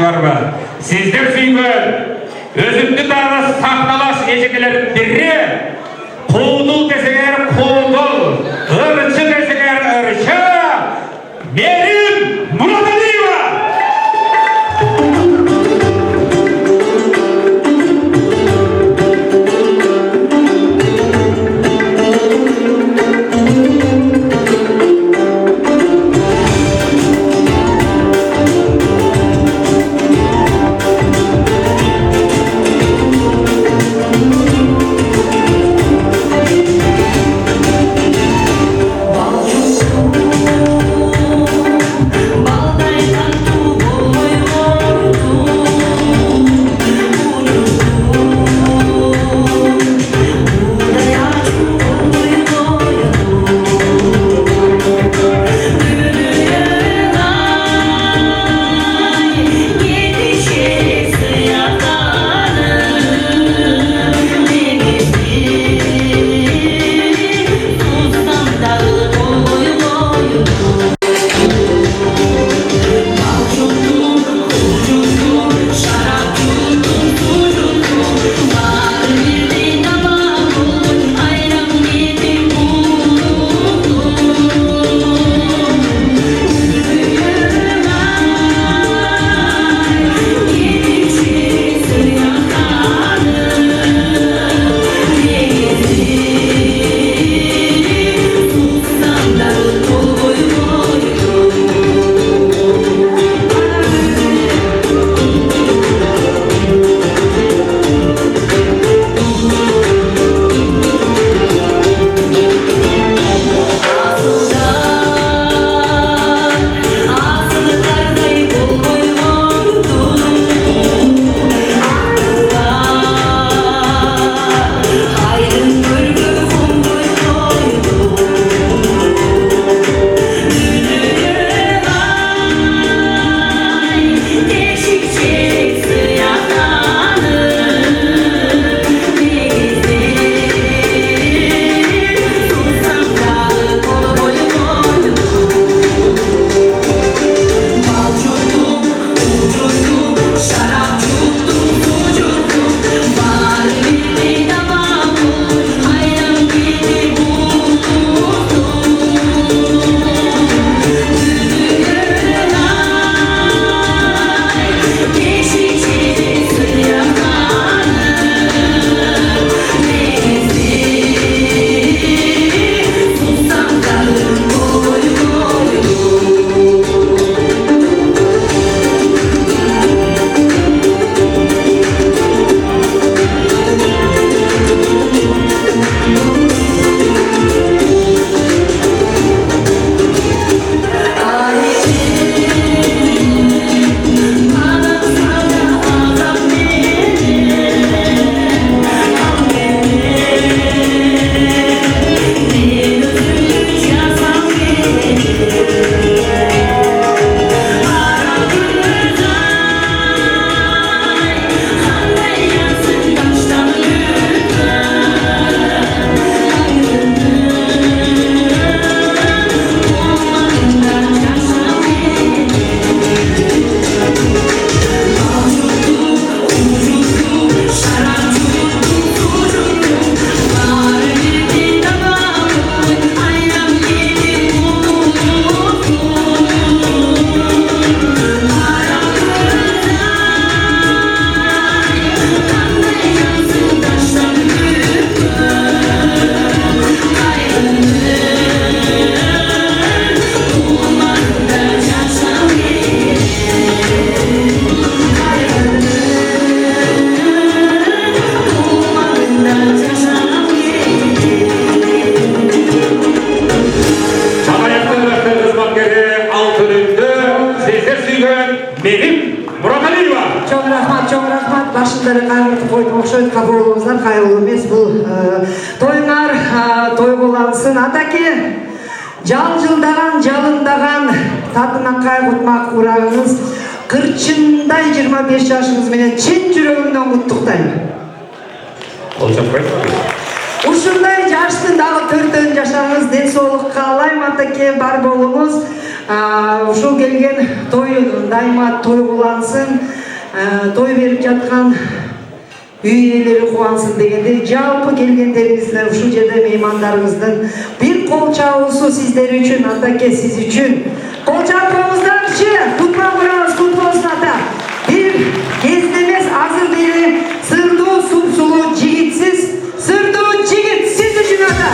barba. Sizler süygen, özümdü dağına sahtalaş ecekelerin biri, kuğdul deseler kuğdul, ırçı deseler ırçı, benim Murataliva! Kabulumuzdan hayırlı olmaz bu toylar toygulansın ataki Жалжылдаған, жалындаған татына қайғытмақ урағыңыз қырчындай 25 жашыңыз менен чын жүрегімнен құттықтаймын. Ушундай жаштын дагы 4 жашаңыз, денсаулык каалайм атаке, бар болуңуз. Ушул келген той дайыма той улансын. той берип жаткан үй ээлери кубансын дегенде жалпы келгендериңизге ушул жерде меймандарыбыздын бир кол чабуусу сиздер үчүн, атаке сиз үчүн. Кол чабуубуздарчы, кутман курабыз, кут болсун ата. Бир кезде эмес, азыр бери сырдуу, супсулуу жигитсиз, сырдуу жигит сиз үчүн ата.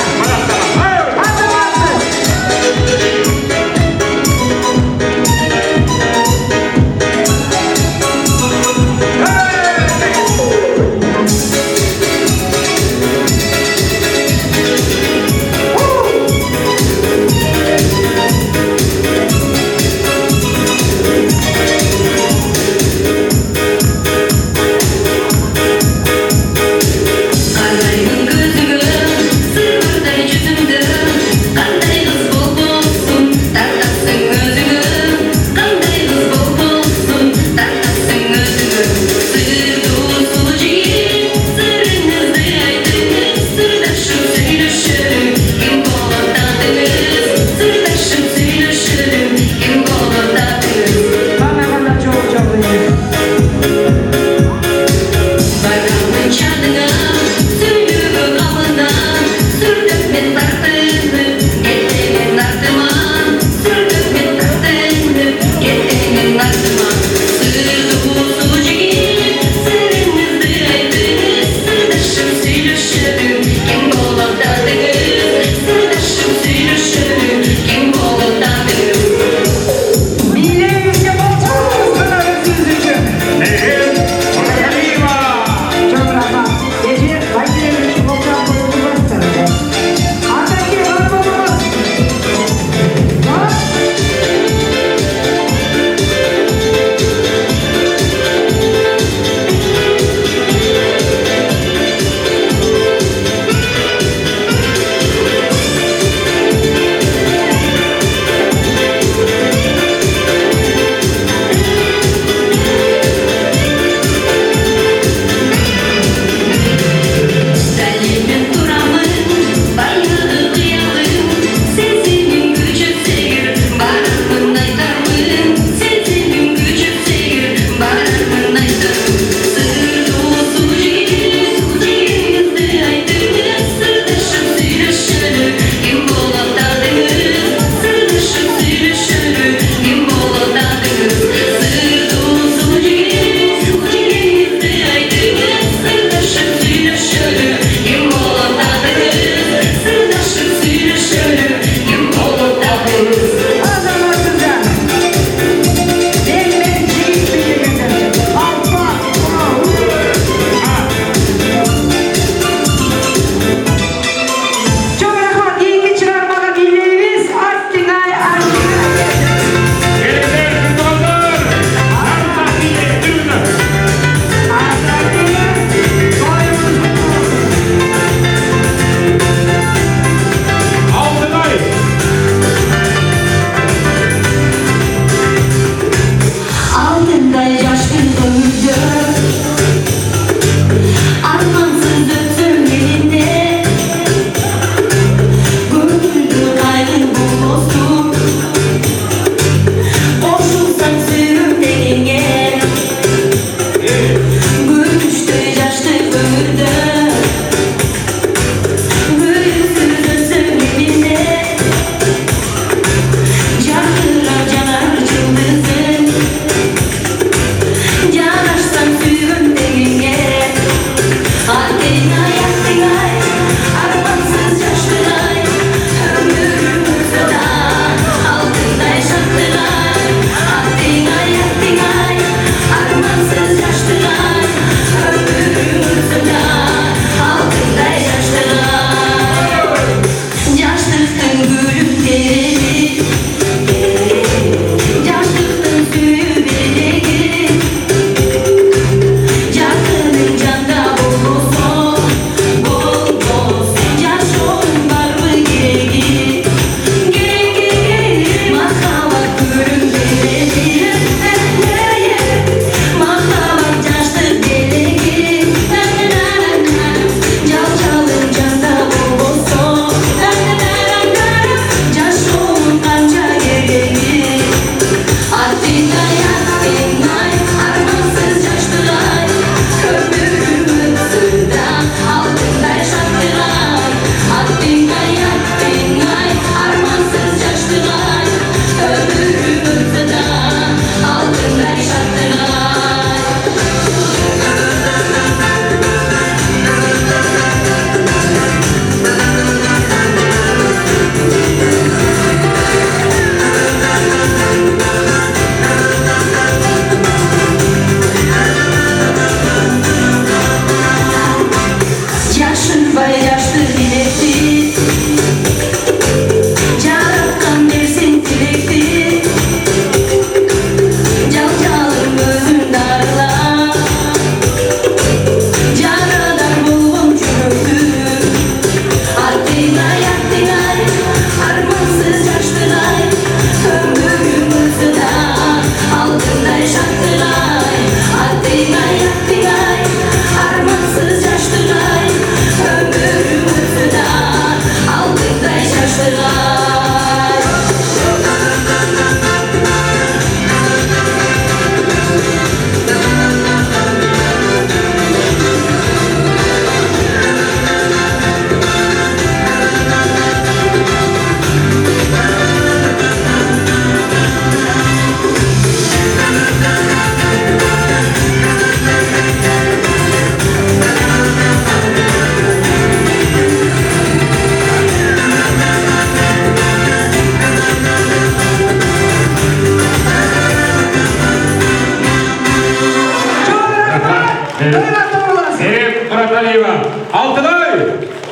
Altınay.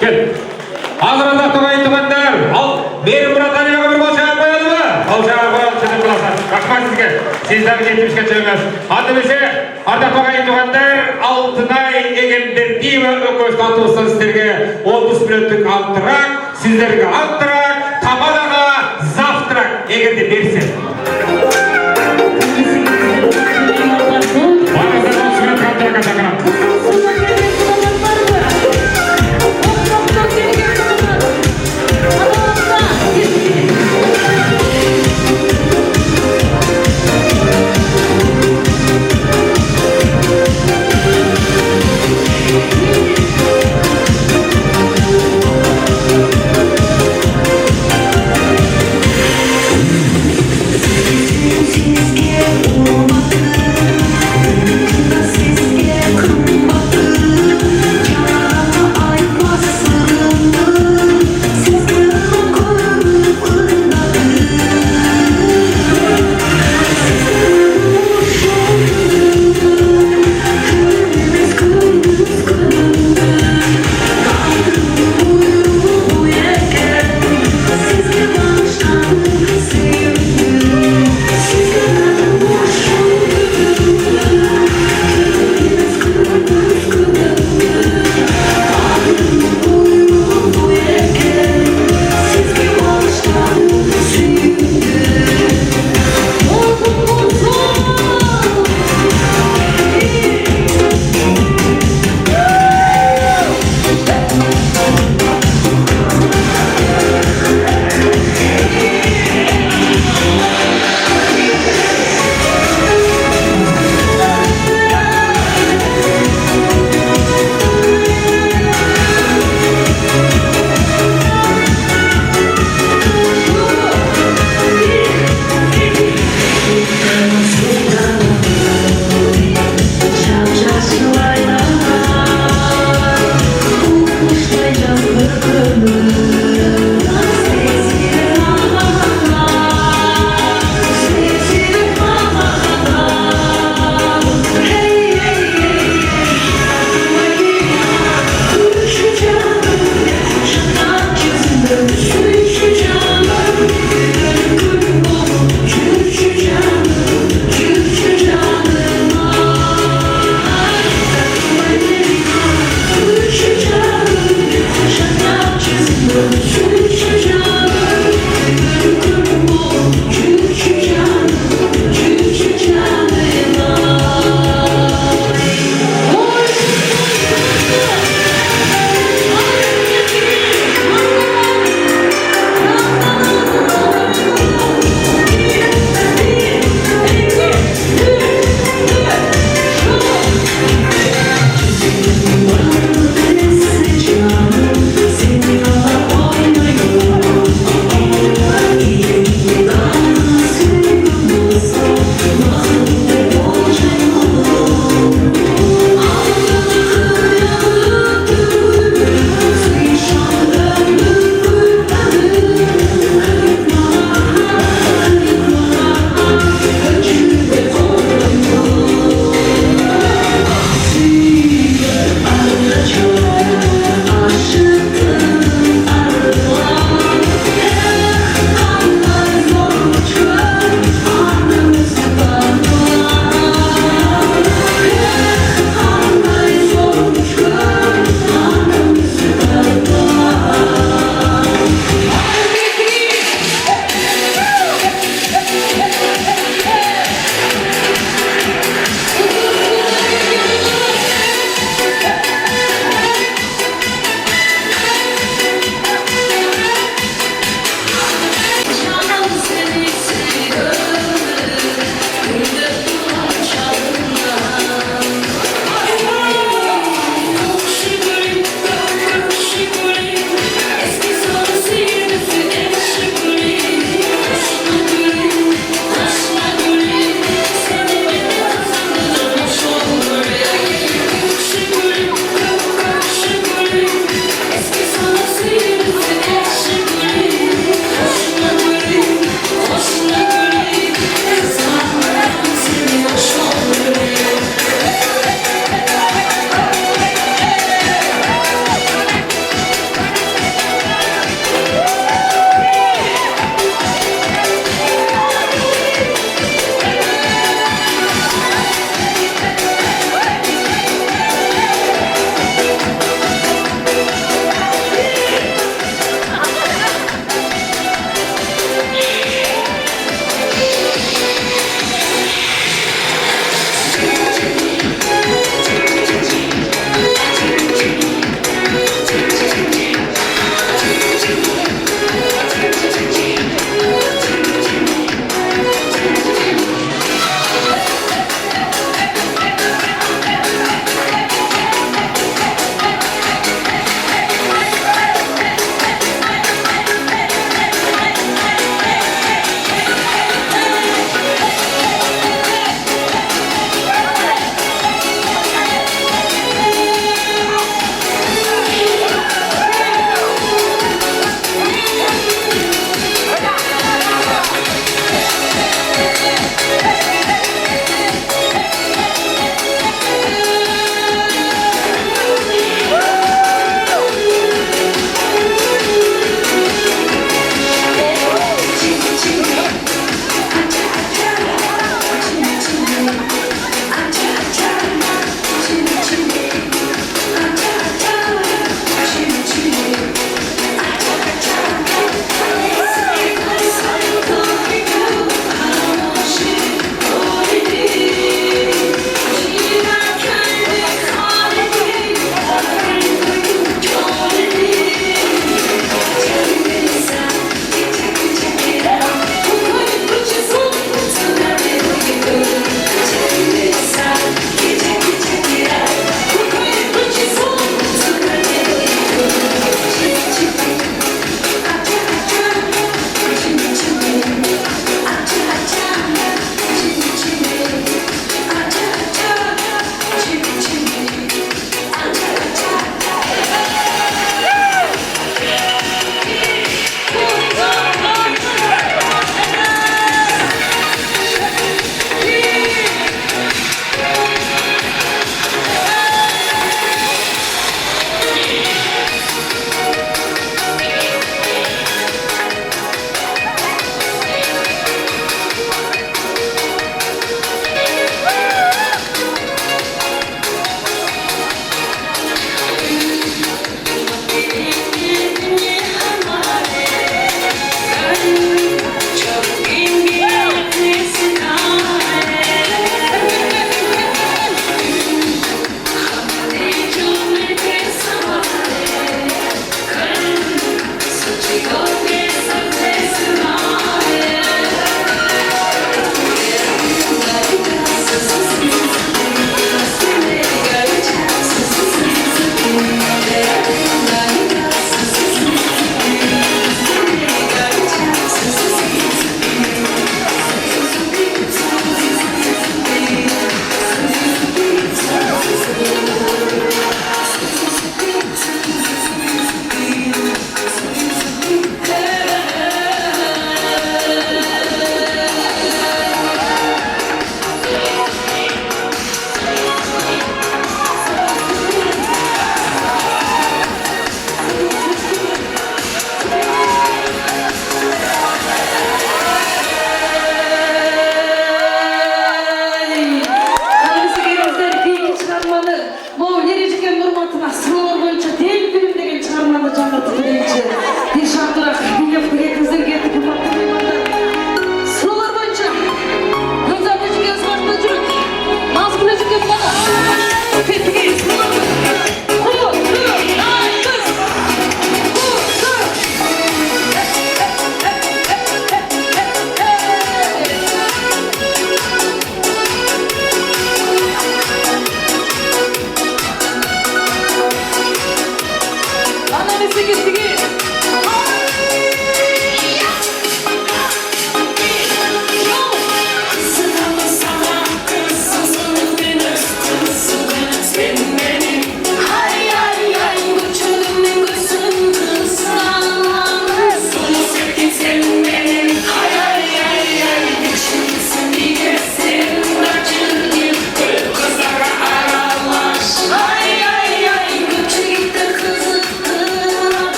Gel. Ağzınızda to'g'ay tumanlar. Beri Brataniyaga bir bolşağa qo'yadimi? Bolşağa qo'yib sizni qilasan. Rahmat sizga. Sizlarga yetishgacha emas. Hadimizda arda to'g'ay tumanlar Altınay Egenberdieva o'qish tatuvsiz sizlarga 30 minutlik antrak, sizlarga antrak, Tamadaga zavtrak egerdi bersin. Barizdan 30 minut antrakka chaqiraman.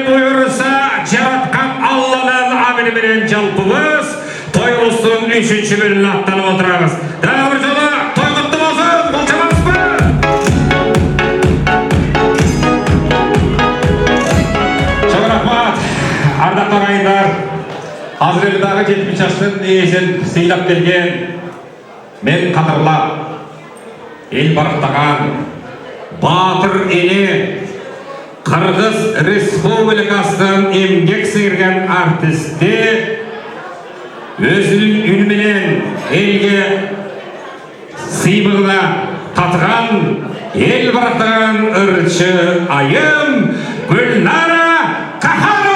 buyursa yaratkan Allah'ın amiri jalpımız toyumuzun 3. bölümünü atlanıp oturarız. Daha bir jolu toy kutlu olsun, bulçamaz mı? Çok rahmat, ardaklı ağayınlar. Hazır elindagi 70 yaşın ejen sıylap kelgen men katırla el barıqtagan Batır eli Kırgız Respublikasının emgek sıyırgan artisti özünün ünü bilen elge sıybığına tatgan el barıqtagan ırçı ayım Gülnara Kaharova.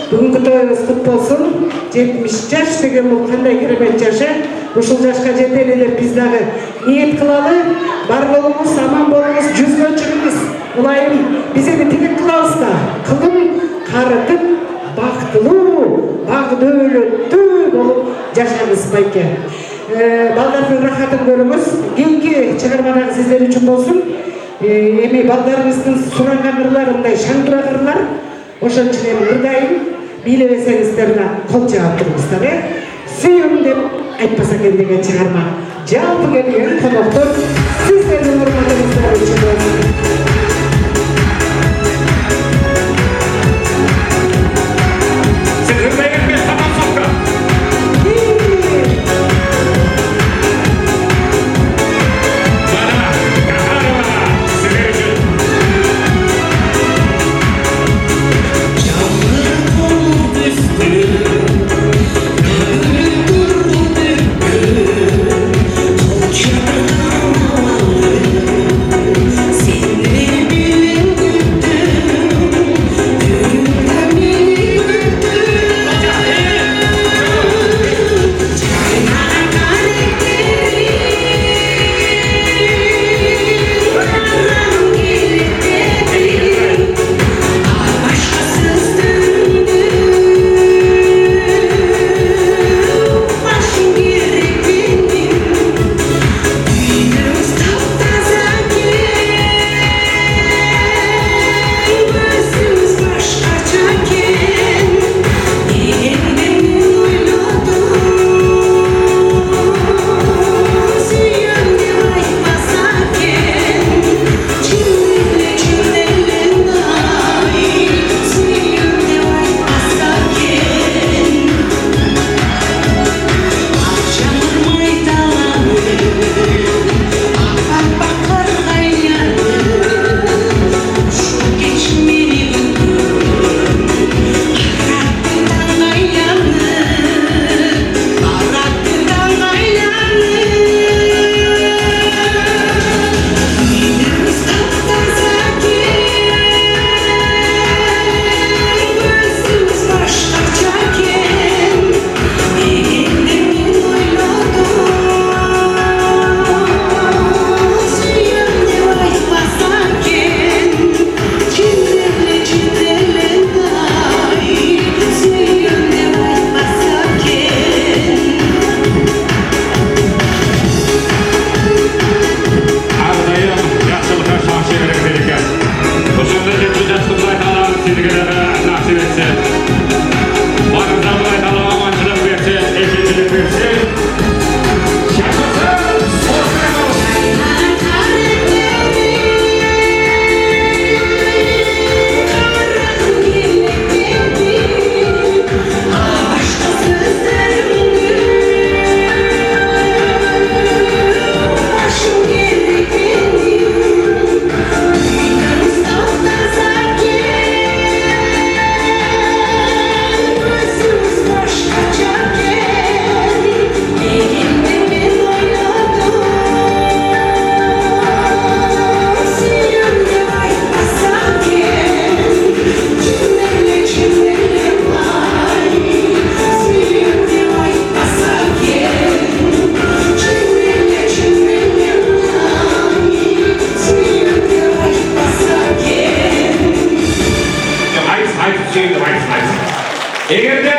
Бүгінгі тойыңыз құтты болсын. 70 жаш деген бұл қандай керемет жашы. Ушул жашқа жетели деп биз дагы ниет кылалы. Бар болуңуз, аман болуңуз, жүзгө чыгыңыз. Улайым биз эми тилек кылабыз да. Кылым карытып, бактылуу, бак-дөөлөттүү болуп жашаңыз байке. Балдардын рахатын көрүңүз. Кийинки чыгармадагы сиздер үчүн болсун. Эми балдарыңыздын суранган ырларындай шаңдырак ырлар. Ошон үчүн эми ырдайын бийлебесеңиздер да кол жаап туруңуздар. Сүйүм деп айтпаса экен деген чыгарма. Жалпы келген коноктор сиздердин урматыңыздар үчүн болсун. Егерде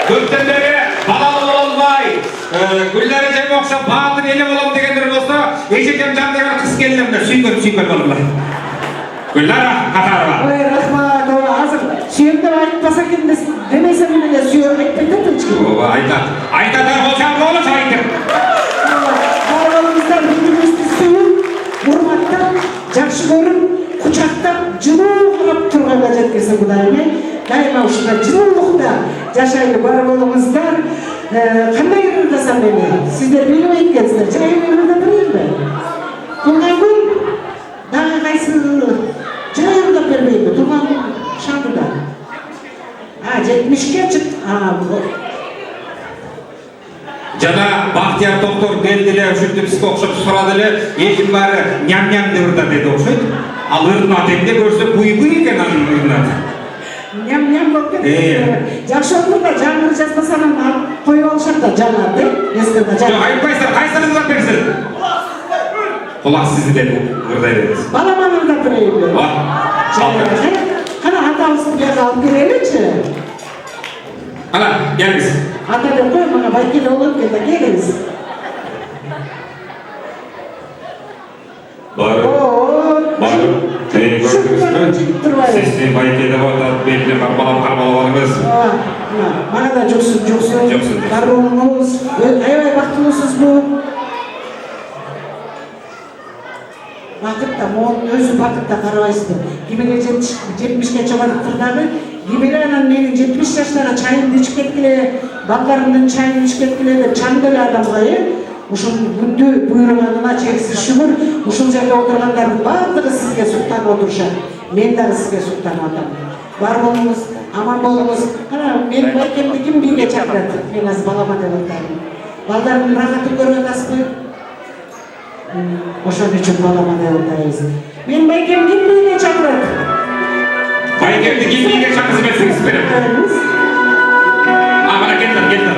көптен бері балалы болмай, гүлләрі жайма оқшап, батыр елі болам дегендер болса, ешекем жан деген қыз келдім де сүйкөр болымдар. Гүлләр Қатарова. Ой, рахмат, азыр сүйемді айтпаса екен демесем де сүйем айтпайды тыншки. Айтады болсам болыс айтыр. Балаларымыздар бірімізді сүйіп, ұрматтап, жақсы көріп, құшақтап, жылу қылып тұрғанға жеткесін Құдайым. Дайыма ұшында жылулықта жашайды бар болыңыздар. Қандай ұрындасам мені? Сіздер біліп еткенсіздер, жай ұрында білейін бе? Тұлған күн, дағы қайсы жай ұрындап бермейді, тұлған күн шаңдыда. 70-ке çık. Жана Бахтияр Тоқтор белгілі үшінді піскі оқшып сұрадылы, ешім бары ням-ням дұрда деді оқшайды. Ал ұрын атемде көрсе бұй-бұй екен аның ұрын аты. Ням-ням болып кетті. Жақшы отырда жаңғыры жазбасанын қойып алшақта жанады. Жоқ, айтпайсыздар, қайсырыңызға берсін? Құлақ сізді деді ұрдай дедіңіз. Баламан ұрда бірейді. Қана атауызды бияға алып келелечі. Ана, келіңіз. Ата деп қой, маңа байкелі олып келді, келіңіз. Барып, тәйіне көрдіңіз бі? Сіздің байкелі батат белгілі бар балам қарбалы барыңыз. Маңа да жоқсын. Бар болыңыз. Ай-ай бақтылысыз бұл. Бақытта, оның өзі бақытта қарабайсызды. Кемеле 70-ке чабадық тұрдағы, кемеле анан менің 70 жаштарға чайымды ішіп кеткіле, балдарымның чайын ішіп кеткіле, чаңдылы адамға, ұшын күнді бұйырғанына чексіз шүгір, ұшын жерде отырғандардың барлығы сізге сұқтан отырша, мен дағы сізге сұқтан отам. Бар болыңыз, аман болыңыз. Мен байкемді кім биге чақырады? Мен аз балама деп отайым. Балдарымның рахатын көрген аспы. Ошон үчүн балама деп отайбыз. Мен байкем ким биге чакырат? Байкемди ким биге чакырса берсеңиз берем. Мына келдим.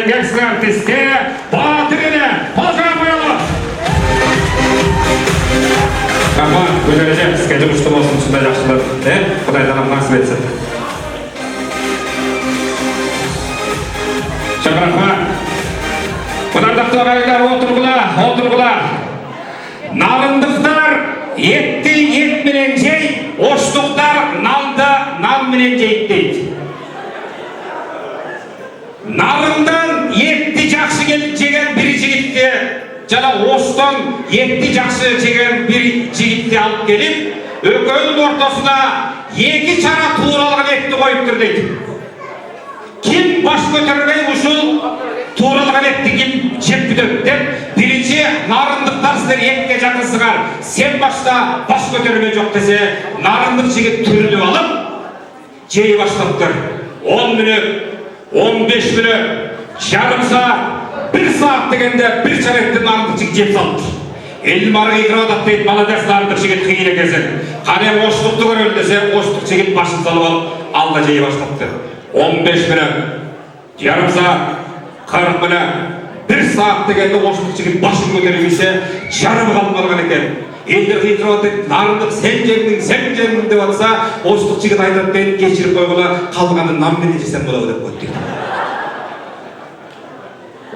келген кәсіп артистке батырыне қозға қойылы. Рахмат, өздеріңізге бізге жұмысты болсын, сондай жақсылық, Құдайдан насып етсін. Рахмат. Құдардықты ағайындар, отырғыла. Нарындықтар етті ет менен жей, оштықтар налды нал менен жейт дейді. Нарындан етті жақсы жеген бір жігітте, жана оштан етті жақсы жеген бір жігітте алып келіп, өкөлдің ортасына екі чара туыралған етті қойып тұр дейді. Kim baş götürmeyi uşul tuğralgan etti kim jep büdöp dep birinci narındıklar sizler etke jakınsıgar sen başta baş götürmey jok dese narındık jigit türülüp alıp jey başlaptır 10 minut 15 minut жарым saat 1 saat degende bir çar etти narındık jigit jep salıptır elmarı игродап дейт молодец нарындык жигит кыйын экенсиң кане оштукту көрөлү десе оштук жигит башын салып алып алда жей баштапты 15 minut, yarım saat, 40 minut, 1 saat degende oşluk jigit başın көтөрүлүшө жарым калмалган экен. Элдер кыйкырып нарындык sen жеңдиң деп атса, оşluk жигит айтат мен кечирип койгула, калганын нам менен жесем болобу деп коет.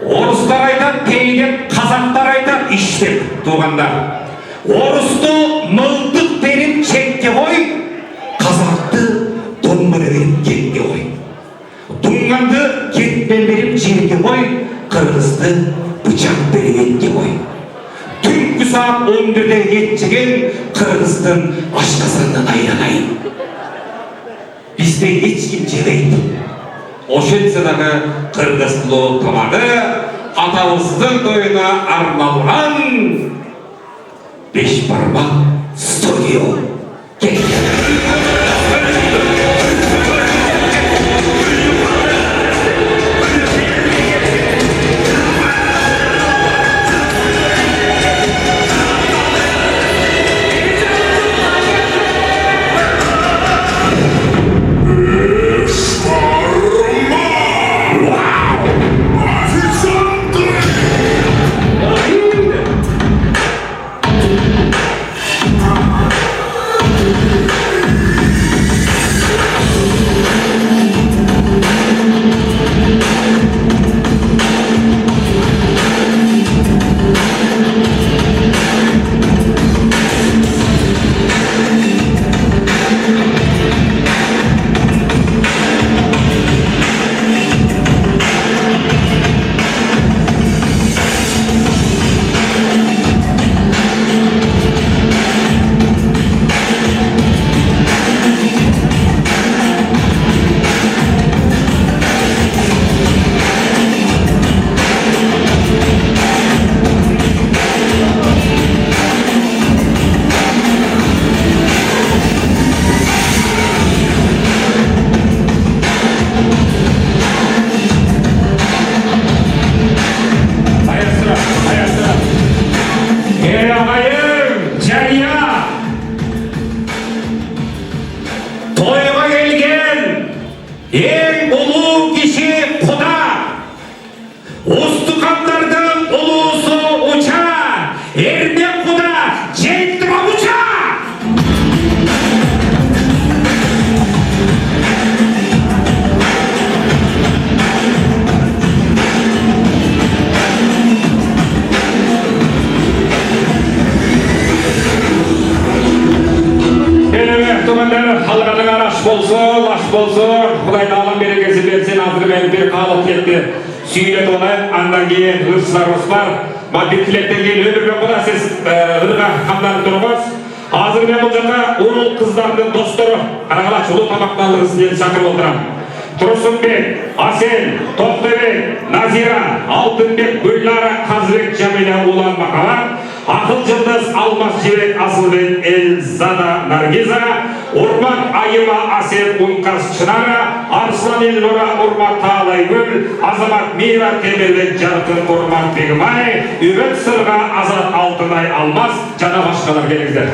Орустар айтат, кейдеп, казактар айтат, иштеп туугандар. Орусту мылтык берип чекке кой, казакты домбура берип кекке кой. Туңганды кетпен беріп жерге қой, қырғызды бычақ беріп етке қой. Түнгі саат 11-де ет жеген қырғыздың ашқазанынан айранайын. Бізде ешкім жемейді. Ошентседағы қырғыз плов тамағы атамыздың тойына арналған 5 бармақ студио. Süyle dolayı andan giyen hırslarımız var. Bitkilekten giyen ömürgen buna siz hırga kamdan durumuz. Hazır ben bu jaka ul kızlarının dostları Karagalaç ulu tamaklanırız diye çakır olduram. Tursunbek, Asel, Toktebek, Nazira, Altınbek, Güllara, Kazbek, Cemile, Ulan Makalan, Akıl Cıldız, Almaz Cibek, Asılbek, Elzada, Nargiza, Urmak, Ayıma, Asel, Unkas, Çınara, Arslan Elnura, Urmak, Tağlay Gül, Azamat, Mira, Temelbek, Jarkın, Urmak, Begimay, Üvet Sırga, Azat, Altınay, Almaz, Cana başkalar gelinizler.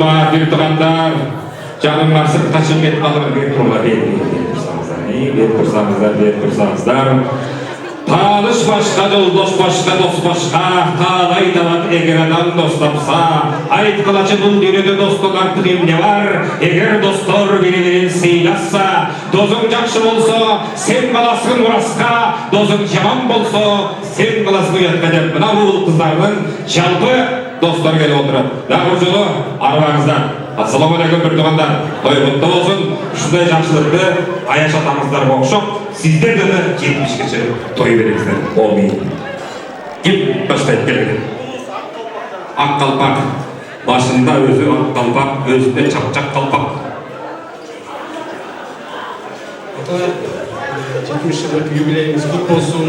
Рахмат, бир тугандар. Жаныңар сыртқа шығып кетіп қалыр, беріп тұрсаңыздар. Tanış başka, dost başka, dost başka, talay davat egeradan dost tapsa, ayet kılıcı bu dünyada dostluk artık ne var? Eğer dostlar birini sıylassa, dozun jakşı bolsa, sen kalasın uraska, dozun yaman bolsa, sen kalasın uyatmadan. Buna bu kızlarının жалпы dostlar gelip oturup. Daha жолу arabаңыздан. Assalamu alaikum bir tuğanlar. Toy kutlu olsun. Şunday жақсылықты аяш атамыздар оқшоқ. Sizler de 70-кече той беріңіздер. Olmayın. Kep başlayıp gelin. Ақ қалпақ. Başında özü ақ қалпақ, özünde çapçak қалпақ. Ата, 70 жылдық юбилейіңіз құтты болсын.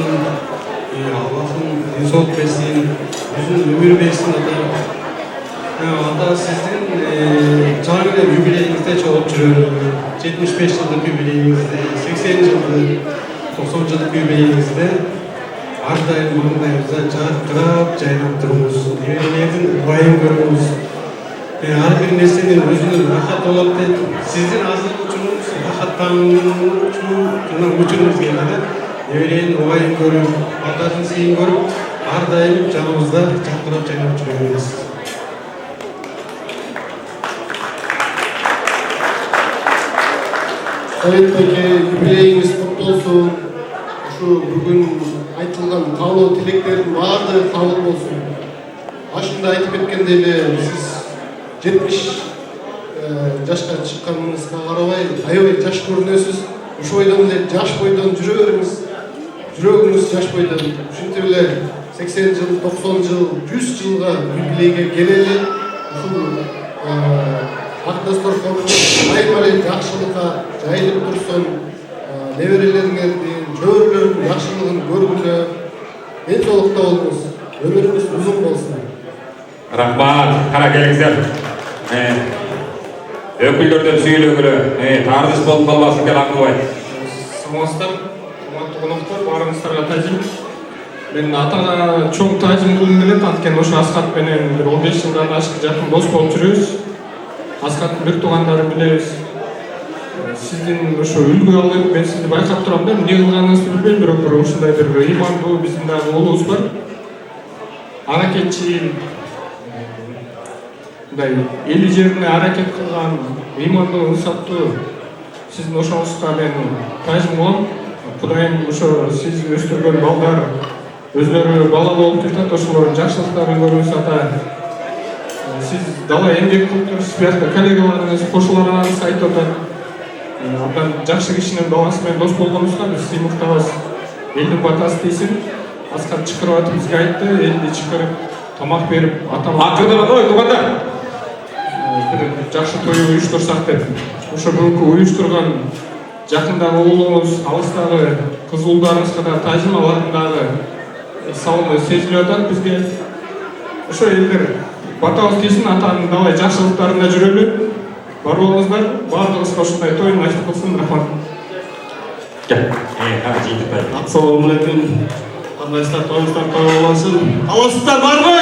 Аллахым денсаулық берсін, uzun ömür versin ata. Ата, sizin жаңа юбилейіңізде чоғып жүрген 75 жылдық юбилейіңізде, 80 жылдық, 90 жылдық юбилейіңізде ардайым маңдайымызда жарқырап жайнап тұрыңыз, немелердің уайым көріңіз. Ар бір нәрсенің өзінің рахат болады деп, сіздің азық учурыңыз рахаттануучунун учуруңуз келди. Немелердің уайым көрүп, атадын сыйын көрүп, ардайым жаныбызда жарқырап жайнап жүрөбүз. Советбеке, юбилейіңіз құтты болсын. Şu бүгін айтылған каалоо тилектердин баардыгы кабыл болsun. Башында айтып кеткендей эле сиз 70 жашка чыкканыңызга карабай, аябай жаш көрүнөсүз. Ошо бойдон эле жаш бойдон жүрө бериңиз. Жүрөгүңүз жаш бойдон. Ушинтип эле 80 жыл, 90 жыл, 100 жылга юбилейге келели. Ушул Ақтастар қомында айым әлі жақшылыққа жайылып тұрсын, неберелеріңердің, жөрілердің жақшылығын көргілі, денсаулықта болыңыз, өміріңіз ұзын болсын. Рахмат, қара келіңіздер. Өкілдерден сөйлегілі, тардыс болып қалмасын кел ақылбай. Самастар, қымбатты қонақтар, барыңыздарға тәжім. Мен атаға чоң тәжім қылым келеді, анткені ошо Асхатпенен 15 жылдан ашық жақын дос болып жүрөбүз. Асхаттың бір туғандарын білеміз. Сіздің ошо үлгі алып, мен сізді байқап тұрамын да, не қылғаныңызды білмеймін, бірақ бір ушундай бір имандуу биздин дагы уулубуз бар. Аракетчил, мындай эли жерине аракет кылган, имандуу, ынсаттуу. Сиздин ошоңузга мен таажим кылам. Кудайым ошо сиз өстүргөн балдар өзлөрү бала болуп жатат, ошолордун жакшылыктарын көрүңүз ата. Siz dala emgek kılıp tursiz, buyakta kollegalarınız, koşularınız айтып атат. Абдан жакшы кишинин баласымен дос болгонубузга биз сыймыктабыз. Элдин батасы дейсин, Асхат чакырып атып бизге айтты, элди чакырып, тамак берип, атам Акырдыгы той тугандар. Бир жакшы той уюштурсак деп. Ошо бүгүнкү уюштурган жакындагы уулуңуз, алыстагы кыз уулдарыңызга да таажим, алардын дагы салымы сезилип атат бизге. Ошо элдер батабыз келсин, атанын далай жакшылыктарында жүрөлү. Бар болуңуздар, баардыгыбызга ушундай той насип кылсын. Рахмат. Ассаламу алейкум. Кандайсыздар, тоюңуздар той болбосун. Каласыздар барбы?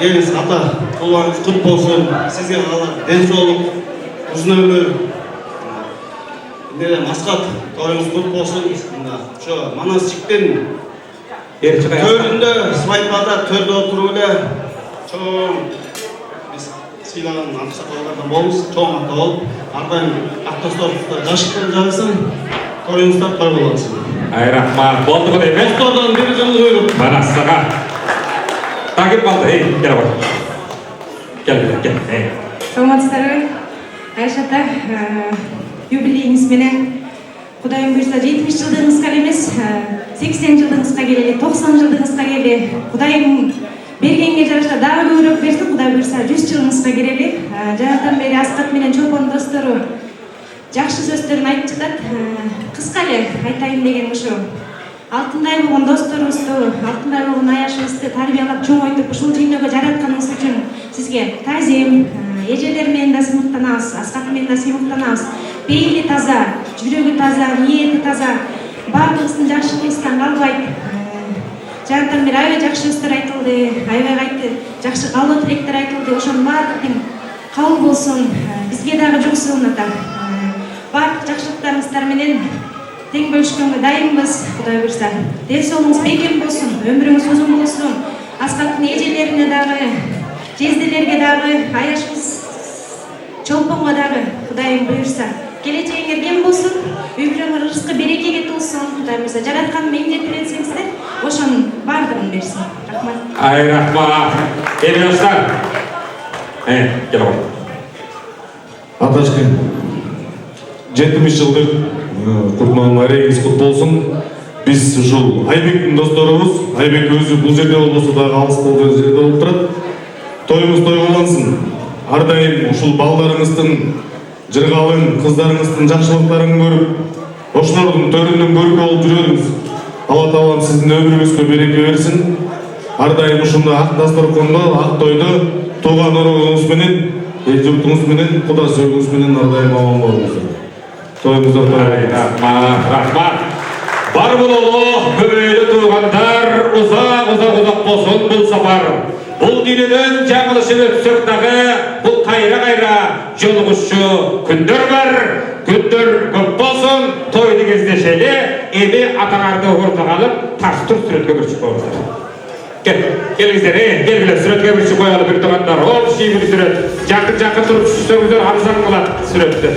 Келиңиз ата, тойларыңыз кут болсун. Сизге денсаулык, узун өмүр. Асхат, тоюңуз кут болсун. Ошо Манасчиктин төрүндө свадьбада төрдө отуруп эле чоң биз сыйлаган аксакалдардан болобуз, чоң ата болуп, ардайым Ақтастарыбызда жашыктан жайсын, тоюңуздар той болсун. Ай рахмат, болду го дейм. Достордон бири жыл буйруп. Барасыга. Тагып калды, кел бак. Кел. Саламатсыздарбы? Айша ата, юбилейиңиз менен Кудайым буйрса 70 жылдыгыңызга эмес, 80 жылдыгыңызга келели, 90 жылдыгыңызга келели. Кудайым бергенге жараша дагы көбүрөөк берсин. Кудай буйрса 100 жылыңызга келели. Жанатан бери Асхат менен чолпон достору жакшы сөздөрүн айтып жатат. Кыска эле айтайын деген ушу. Алтындай болгон досторубузду, алтындай болгон аяшыбызды тарбиялап чоңойтуп ушул дүйнөгө жаратканыңыз үчүн сизге таазим. Эжелер менен да сыймыктанабыз, Асхат менен да сыймыктанабыз. Бейли таза, жүрөгү таза, ниети таза, баардыгыбыздын жакшылыгыбыздан калбайт. Жаантан бери аябай жакшы сөздөр айтылды, аябай жакшы каалоо тилектер айтылды. Ошонун баардыгын кабыл болсун, бизге дагы жуксун ата. Баардык жакшылыктарыңыздар менен тең бөлүшкөнгө дайынбыз. Кудай буйрса, ден соолугуңуз бекем болсун, өмүрүңүз узун болсун. Аскаттын эжелерине дагы, жездилерге дагы, аяшыбыз чолпонго дагы Кудайым буйрса келечегиңер кем болсун, үй бүлөңөр ырыскы берекеге толсун. Кудай буйрса жараткан эмне тилесеңиздер, ошонун баардыгын берсин. Рахмат. Ай рахмат. Келиңиздер. Кел бер. Аташкин 70 жылдык Курман майрегиңиз кут болсун. Биз ушул Айбектин досторубуз. Айбек өзү бул жерде болбосо дагы алыс болгон жерде болуп турат. Тоюңуз той болгонсун. Ар дайым ушул балдарыңыздын жыргалын, кыздарыңыздын жакшылыктарын көрүп, ошолордун төрүнөн көркө болуп жүрөбүз. Алла Таалам сиздин өмүрүңүзгө береке берсин. Ар дайым ушундай ак дасторкондо, ак тойдо тууган уругуңуз менен, эл журтуңуз менен, Куда сөөгүңүз менен ар дайым аман болуңуздар. Тоюңуздар Рахмат. Бар бололу, көбөйлүү туугандар, узак болсун бул сапар. Бул дүйнөдөн жаңылышып өтсөк дагы, бул кайра жолугушчу күндөр бар. Күндөр көп болсун, тойду кездешели, эми атаңарды ордуга алып, таш тур сүрөткө кирчип коебуздар. Келиңиздер, келгиле сүрөткө кирчип коелу бир туугандар. Шийбили сүрөт. Жакын туруп түшсөңүздөр арзан кылат сүрөттү.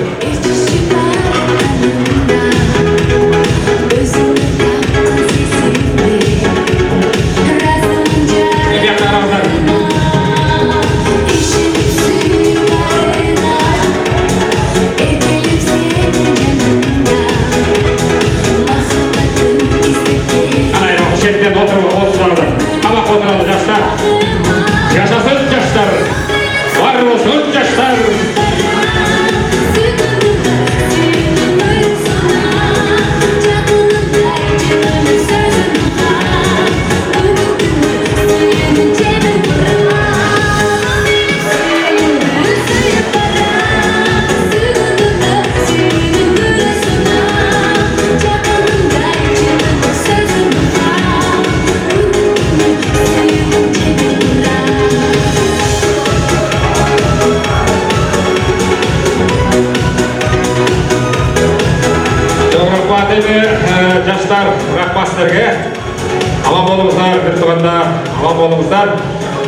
Аман болуңуздар, бир туугандар, аман болуңуздар.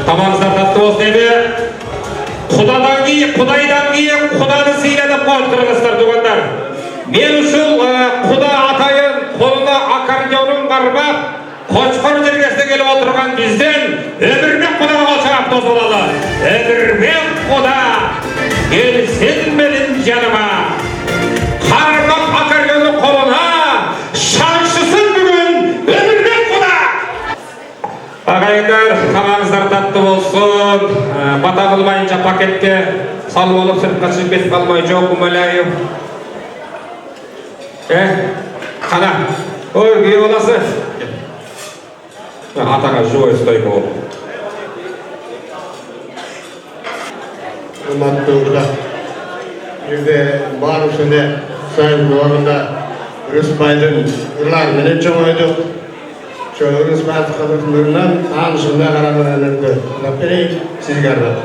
Тамагыңыздар таттуу болсун эми. Кудайдан кийин Куданы сыйланып коюп тургуздар туугандар. Мен ушул Куда атайын колуна аккордеонун кармап, Кочкор жергесине келип отурган бизден Өмүрбек Кудага кол чаап тосулалы. Өмүрбек Куда, келсин менин жаныма. Кармап аккордеону колуна Агайдар, тамағыздар татты болсын. Бата қылмайынша пакетке салып алып сыртқа шығып кетіп қалмай жоқ, умоляю. Қана, ой, күйе боласы. Атаға живой стойка бол. Құрметті Куда, жерде бар ушундай сайын орында Үрүсбайдын ырлары менен чоңойдук. Үрүсбай кадырларынан таанышымда караганды кылып берейин сизге арнап.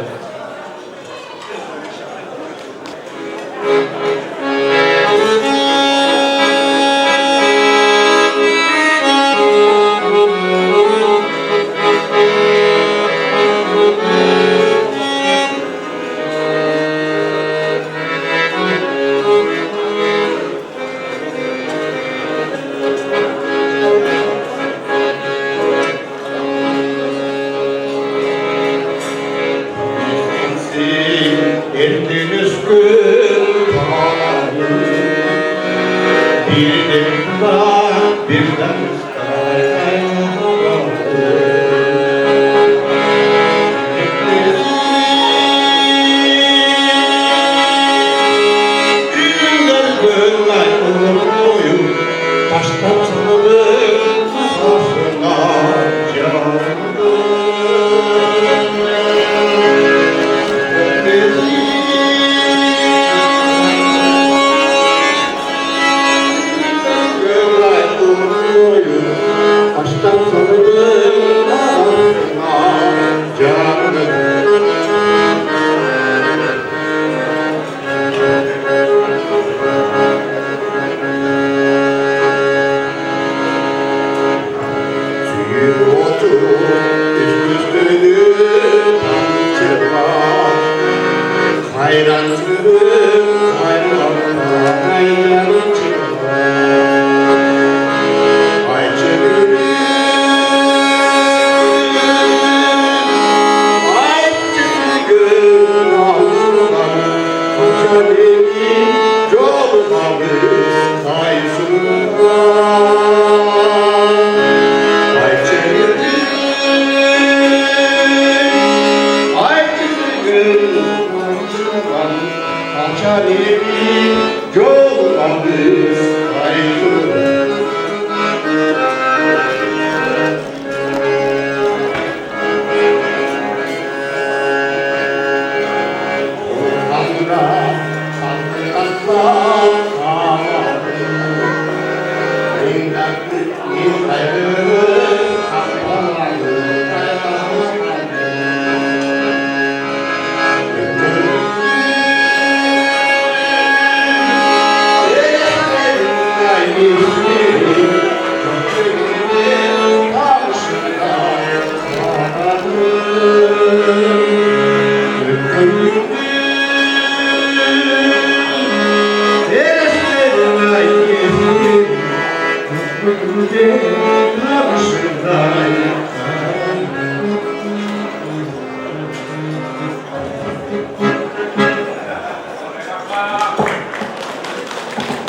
Baştan sonu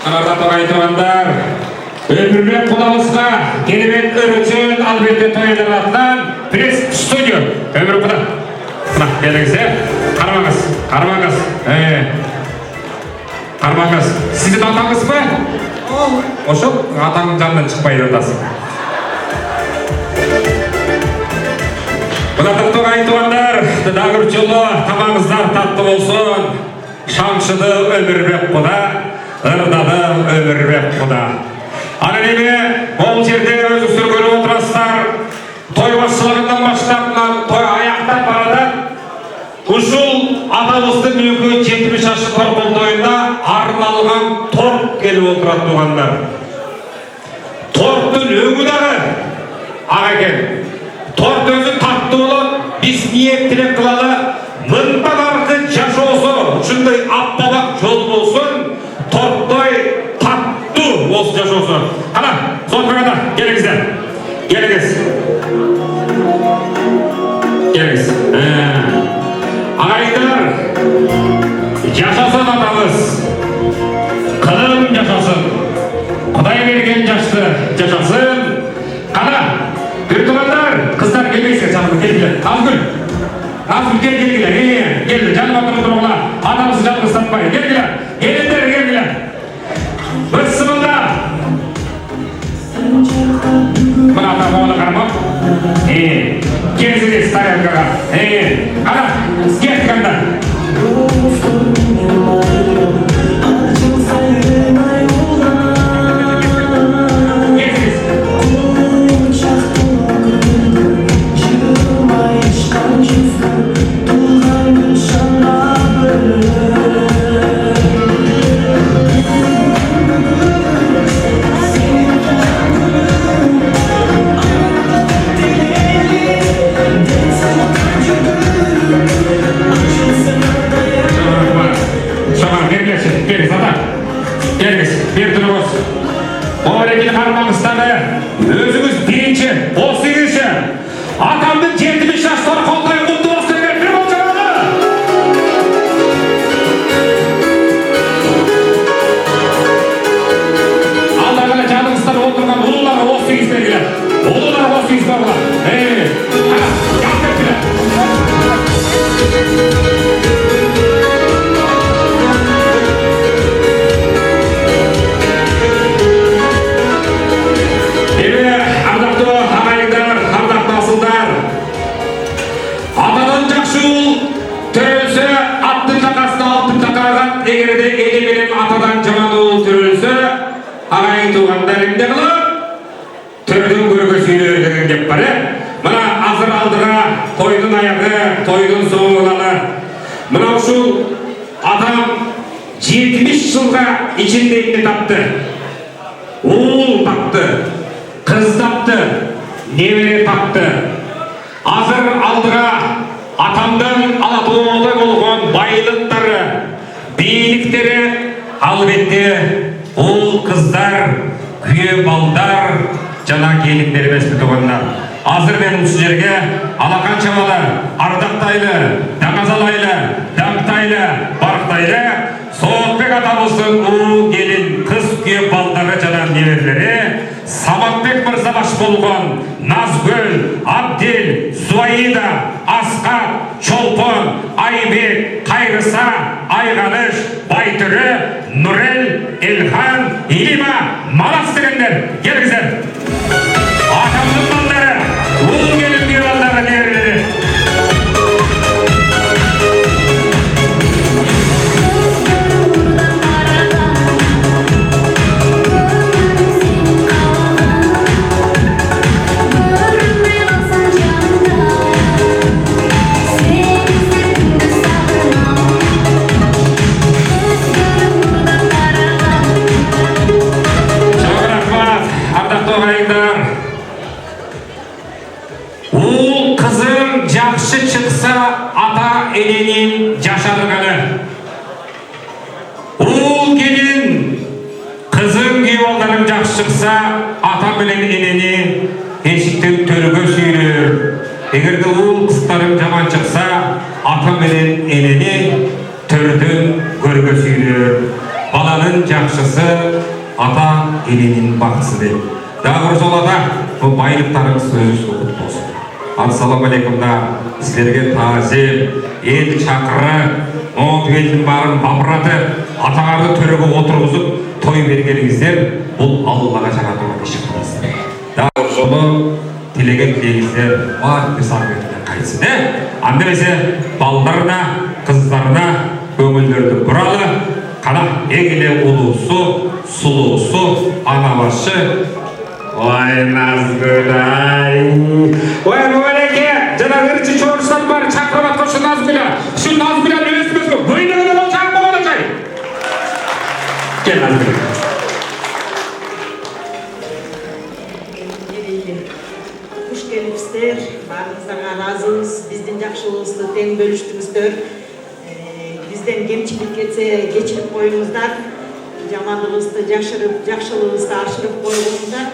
Anarda aytmanlar, ömürlük kudamızga kelebet örüçün alberti toylarından Press Studio. Ömür kuda. Buna gelingizde. Karmağız. Karmağız. Sizin atağınız mı? Oşul, atağın canından çıkmayı ördasın. Buna tıktı aytmanlar, dağır çulu, tamamızlar tatlı olsun. Şamşıdı ömürbek kuda. Irdadı ömürbek kuda. Ananemi ol jerde özü sürgünü oturaslar. Toy başçılığından başlarından, toy ayaktan baradan. Uşul atamыздың mümkün 70 yaşı torpul toyunda arnalgan torp gelip oturat tuğanlar. Torptun öngü dağı ağa eken. Torp özü tatlı olan biz niyet tilek kılalı mından arkı jaş olsun, şunday appabak jol bolsun, torptoy tatlı olsun jaş olsun. Hala, son kadar gelingizler. Gelingіз. Ağaylar, yaşasın atamız, kılım yaşasın, Kuday bergen yaşlı yaşasın. Kana, gürtümanlar, kızlar gelmeyse canım, gelgiler, Nazgül gelgiler, geldi, canım atırı durumlar, atamızı canını ıslatmayın, gelgiler, Bırsımında, bana atam oğlu karmam, Geziniz taraflara. Ana, gel kandan. Geziniz. Bir durumuz. Oradaki Harmanıstan'da özümüz birinci, 18. Atamın 70 yaşları koltayı kutlu olsun. Bir bolçanadı. Allah'ına canımızdan oturgan uluları 18 dediler. Uluları 18 dediler. Yaptıklar. Eğer de eli benim atadan caman oğul türülse, ağayın tuğanlarım da kılıp, türdün gürgüsüyle öldürün dep bari. Bana azır aldıra, toydun ayağı, toydun soğuğulalı. Bana şu atam 70 yılga içindeyini taptı. Oğul taptı, kız taptı, nevere taptı. Azır aldıra, atamdan alatuğumda olgan bayılıkları, бийликтери албетте ул кыздар, күйөө балдар жана келиндер эмеспи тугандар. Азыр мен ушул жерге алаканча бала ардактайлы, даңазалайлы, даңктайлы, барктайлы Соотбек атабыздын ул келин, кыз күйөө балдары жана неберелери Саматбек мырза баш болгон Назгүл, Абдил, Зуаида, Аскат, Чолпон, Айбек, Кайрыса, Айганыш, Байтүрү, Нурел, Элхан, Илима, Малас дегендер келгиздер. Атамдын балдары, ул келин күйөө балдары неберелери. Жақсы чыкса ата эненин жашадыганы. Ул келин кызын күйөө балдарын жақсы чыкса ата менен энени эшиктен төргө сүйрөр. Эгерде ул кыздарын жаман чыкса ата менен энени төрдөн көргө сүйрөр. Баланын жакшысы ата эненин бакчысы дейт. Дагы бир жолу ата, бул байлыктарыңыз өзүңүзгө кут болсун. Ассаламу алейкумда, сіздерге тазим, ел чакыры, түгелдің барын бабыратып, атаңарды төрігі отырғызып, той бергеніңіздер, бұл Аллаға жаратуға ешік қылысыз. Дағыр жолы тілеген тілегіздер бар бір сағметіне қайтсын. Андыресе балдарына, қыздарына көңілдерді бұралы, қана егіле ұлысы, сұлысы, анабашы, ой, Назгүл-ай! Ой, Мөлеке, жана ырчы чорыстан бар чакырып аткан Назгүл. Şu Назгүл өсмөсү, бөйнөгө бол чак болгон жай. Кел Назгүл. Куш келипсиздер, баарыңыздарга ыраазыбыз. Биздин жакшылыгыбызды тең бөлүштүңүздөр. Бизден кемчилик кетсе кечирип коюңуздар. Жамандыгыбызды жашырып, жакшылыгыбызды ашырып койгуңуздар.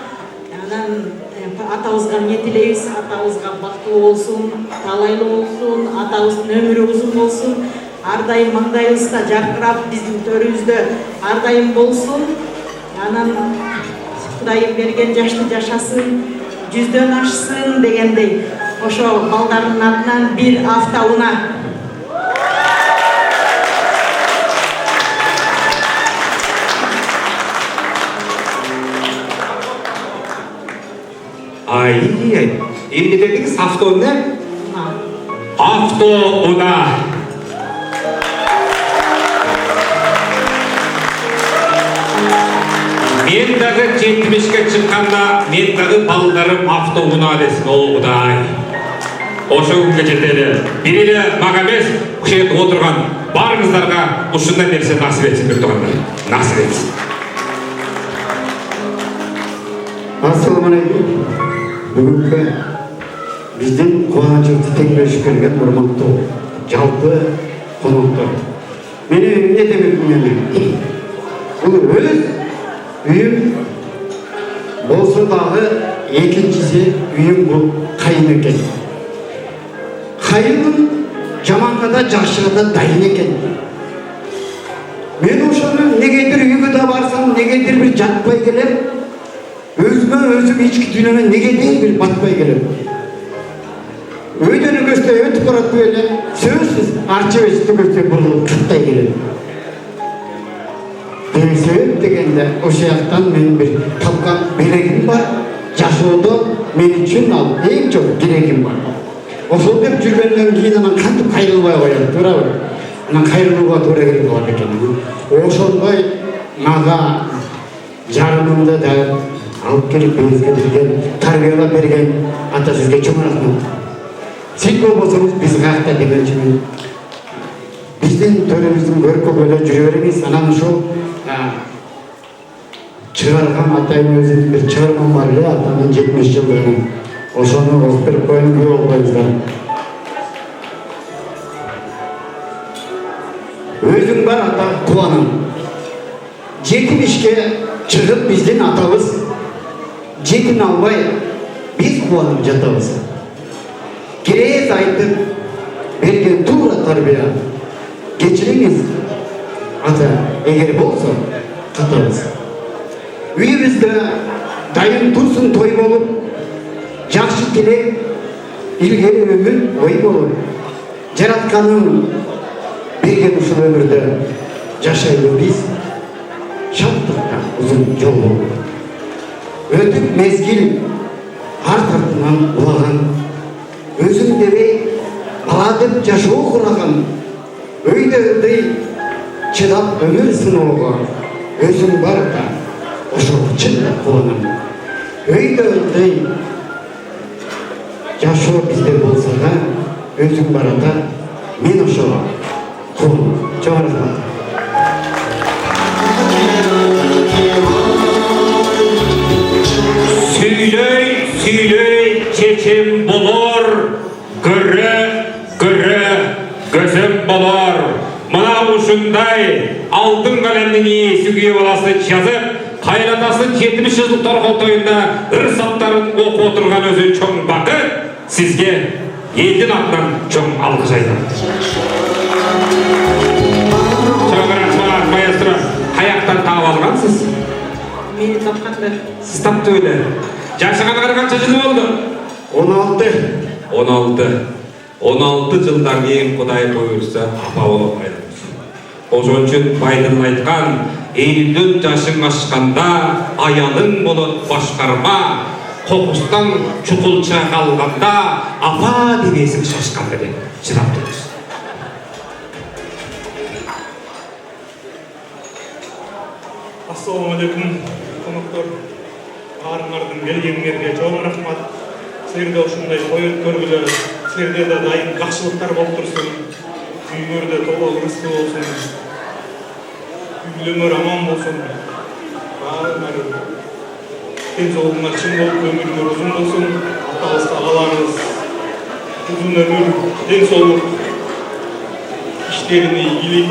Атабызга эмне тилейбиз? Атабызга бактылуу болсун, талайлуу болсун, атабыздын өмүрү узун болсун, ар дайым маңдайыбызда жаркырап, биздин төрүбүздө ар дайым болсун. Анан Кудайым берген жашты жашасын, 100дөн ашсын дегендей, ошо балдардын атынан бир автоунаа. Ай, эмне дедиңиз? Автоунаа? Автоунаа. Мен дагы 70ке чыкканда, мен дагы балдарым автоунаа десин, ол Кудай. Ошо күнгө жетели. Бир эле мага эмес, ушул жерде отурган баарыңыздарга ушундай нерсе насип этсин, тугандар. Насип этсин. Ассаламу алейкум. Бүгүнкү биздин кубанычыбызды тең бөлүшүп келген урматтуу жалпы коноктор. Мени эмне демекмин? Бул өз үйүм болсо дагы экинчиси үйүм бул кайын экен. Кайыным жаманга да жакшыга да дайын экен. Мен ошону негедир үйгө да барсам, негедир бир жатпай келем. Өзüme özüm içki düneme nege değil bir batmaya gelip. Öydeni göster, ötüp barat böyle söğüsüz arçevesi göster bunu kıttay gelip. Beni söğüp degende o şeyaktan benim bir tapkan biregim var. Yaşı oldu, benim için al, en çok biregim var. O sol hep cürbenden giyin ama kantıp kayrılmaya koyalım, dura var. Ama kayrılmaya doğru gelip var eken. O sol boy, mağa, yarınımda da алып келип бизге берген, тарбиялап берген ата сизге чоң рахмат. Сиз болбосоңуз биз каякта дегенчи. Биздин төрүбүздүн көркөп эле жүрө беребиз. Анан ушул чыгарган атайын өзүнүн бир чыгармам бар эле, атанын 70 жылдыгын. Ошону окуп берип коюн, күбө болуңуздар. Өзüm бар ата қуаным. 70-ке шығып бізден атабыз. Жетін албай, біз қуанып жатабыз. Керейіз айтып, берген тура тарбия. Кечіріңіз, ата, егер болса, қатабыз. Үйімізді дайын тұрсын той болып, жақсы тілек, ilgili ömür oyun olur. Жаратканын берген ушул өмүрдө жашайлы биз шаттыкта узун жол болду. Өтүп мезгил ар тартынан улаган, өзүм дебей бала деп жашоо кураган, өйдөгдөй чыдап өмүр сыноого өзүм бар да ошого чын кубанам. Өйдөгдөй жашоо бизде болсо да өзүм барата мен ошого кубанам. Чоң рахмат. Süyley çeçim bulur, gırı gözüm bulur. Mına uşunday altın kalemnin iyi sügüyü balası yazıp, kaynatasın 70 yıllık torkol toyunda ırsaptарын okup oturgan özü çoğun bakıp, sizge елдің атынан çoğun alkış aydım. Çoğun rachmat maestro. Kayaktan tağып algansız? Meni tapqanda. Siz taptı öyle. Жашағаныңа қанша жыл болды? 16 жылдан кейін Құдай бұйырса апа болып қайтамыз. Ошон үчүн байдын айткан 54 жашың ашқанда аяның болот башкарма, кокустан чукулча калганда апа дебесиң шашканда деп чыдап турбуз. Ассаламу алейкум, коноктор. Арыңардын келгениңерге чоң рахмат. Силерде ушундай той өткөргүлө, силерде да дайым жакшылыктар болуп турсун. Үйлөрдө толук ырыскы болсун. Үйлөмөр аман болсун. Баарыңар ден соолугуңар чың болуп, өмүрүңөр узун болсун. Атабызга кааларыбыз узун өмүр, ден соолук, иштерине ийгилик,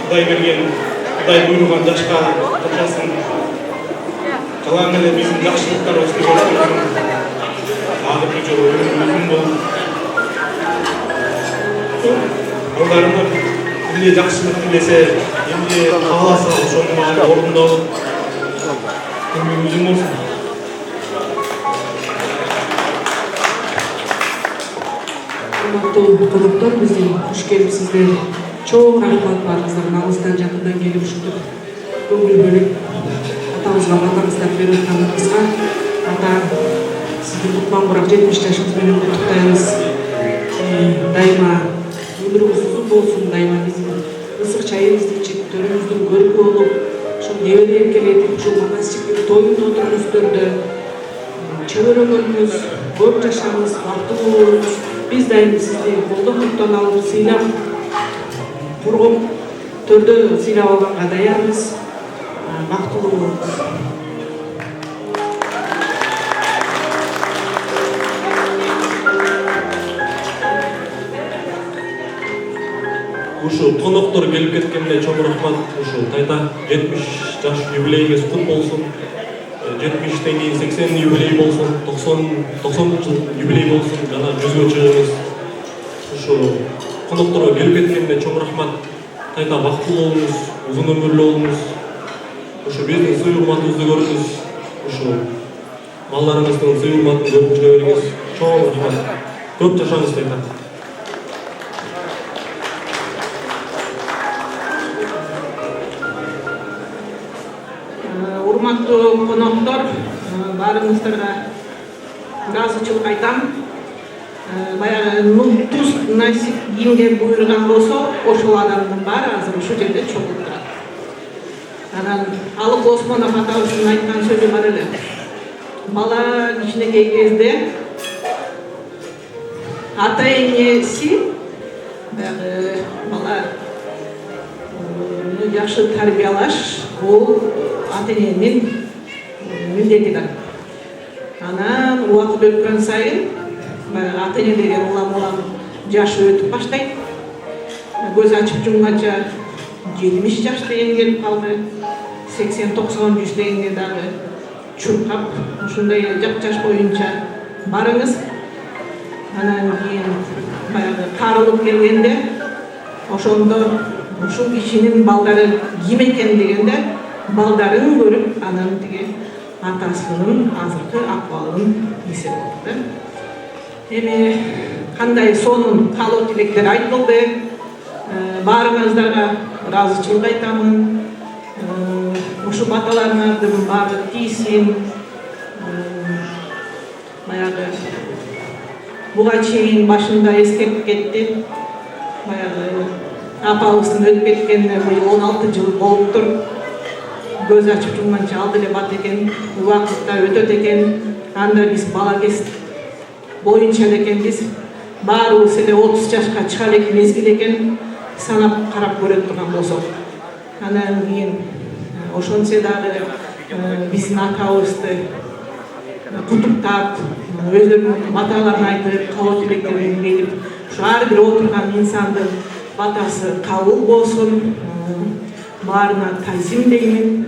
Кудай берген, Кудай буйруган жашка катасын. Kalan ele bizim yaxşılıklar olsun göstersin. Dağda bir yol uzun bol. Yollarında bile yaxşılık dilese, şimdi kalasa şonun orunda olup, ömür uzun olsun. Урматтуу коноктор, биздин куш келипсиздер. Чоң рахмат баарыңыздарга, алыстан жакындан келип ушинтип көңүл бөлүп атамызга батаңыздар берип атканыңызга, ата сизди кутман курак 70 жашыңыз менен куттуктайбыз. Дайыма өмүрүңүз узун болсун, дайыма биздин ысык чайыбызды ичип, төрүңүздүн көркү болуп, ушул небелер келетип, ушул монастырдын тоюнда отуруңуздарда чөбөрөгөнүңүз, көп жашаңыз, бактылуу болуңуз. Биз дайым сизди колдоп алып, сыйлап, кургуп, төрдө сыйлап алганга даярбыз. Бактылуу болуңуз. Ушу коноктор келип кеткенде чоң рахмат. Ушу тайта 70 жаш юбилейиңиз кут болсун. 70-тен кийин 80 юбилей болсун, 90 жыл юбилей болсун, жана 100-гө чыгыңыз. Ушу конокторго келип кеткенде чоң рахмат. Тайта бактылуу болуңуз, узун өмүрлүү болуңуз. Ушу биздин сый урматыбызды көрүңүз. Ушу балдарыңыздын сый урматын көрүп жүрө бериңиз. Чоң рахмат. Көп жашаңыз тайта. Урматтуу коноктор, баарыңыздарга ыраазычылык айтам. Баягы нуттуз насип кимге буйруган болсо, ошол адамдын баары азыр ушул жерде чогулуп турат. Анан Алык Осмонов атабыздын айткан сөзү бар эле. Бала кичинекей кезде ата энеси баягы бала жакшы тарбиялаш бул ата эненин милдети да. Анан убакыт өткөн сайын ата эне деген улам жашы өтүп баштайт. көз ачып жумганча 70 жаш деген келип калды. 80-90 жүз дегенге дагы чуркап ушундай жап-жаш боюнча барыңыз. Анан кийин баягы карылып келгенде ошондо ушул кишинин балдары ким экен дегенде балдарын көрүп анан тиги атасынын азыркы акыбалын эсеп алды. Эми кандай сонун каалоо тилектер айтылды. Баарыңыздарга ыраазычылык айтамын. Ушу баталарыңардын баары тийсин. Баягы буга чейин башында эскертип кетти. Баягы апабыздын өтүп кеткенине быйыл 16 жыл болуптур. Көз ачып жумганча алды эле бат экен, убакытта өтөт экен. Анда биз бала кез боюнча экенбиз. Баарыбыз эле 30 жашка чыга элек мезгил экен, санап карап көрө турган болсок. Анан кийин ошончо дагы биздин атабызды кутуктап, өздөрүнүн баталарын айтып, каалоо тилектерин билип, ушу ар бир отурган инсандын батасы кабыл болсун. Баарына тазим деймин.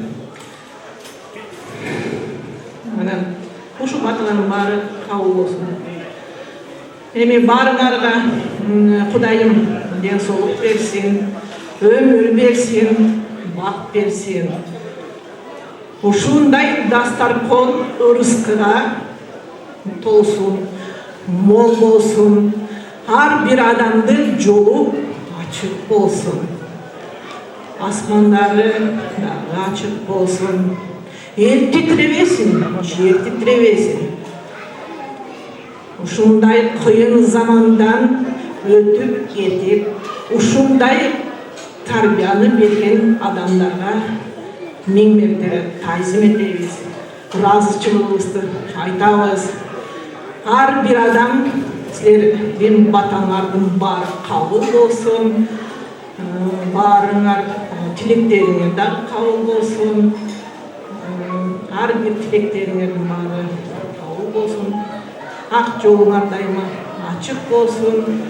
Анан ушу баталардын баары кабыл болсун. Эми баарыңарга Кудайым ден соолук берсин, өмүр берсин, бак берсин. Ушундай дастаркон ырыскыга толсун, мол болсун. Ар бир адамдын жолу ачык болсун. Асмандары дагы ачык болсун. Эл титребесин, жер титребесин. Ушундай кыйын замандан өтүп кетип, ушундай тарбияны берген адамдарга миң мәртебе тазим этебиз. Ыраазычылыгыбызды айтабыз. Ар бир адам силердин батаңардын баары кабыл болсун. Баарыңар тилектериңер дагы кабыл болсун. Ар бир тилектериңердин баары кабыл болсун. Ак жолуңар дайыма ачык болсун.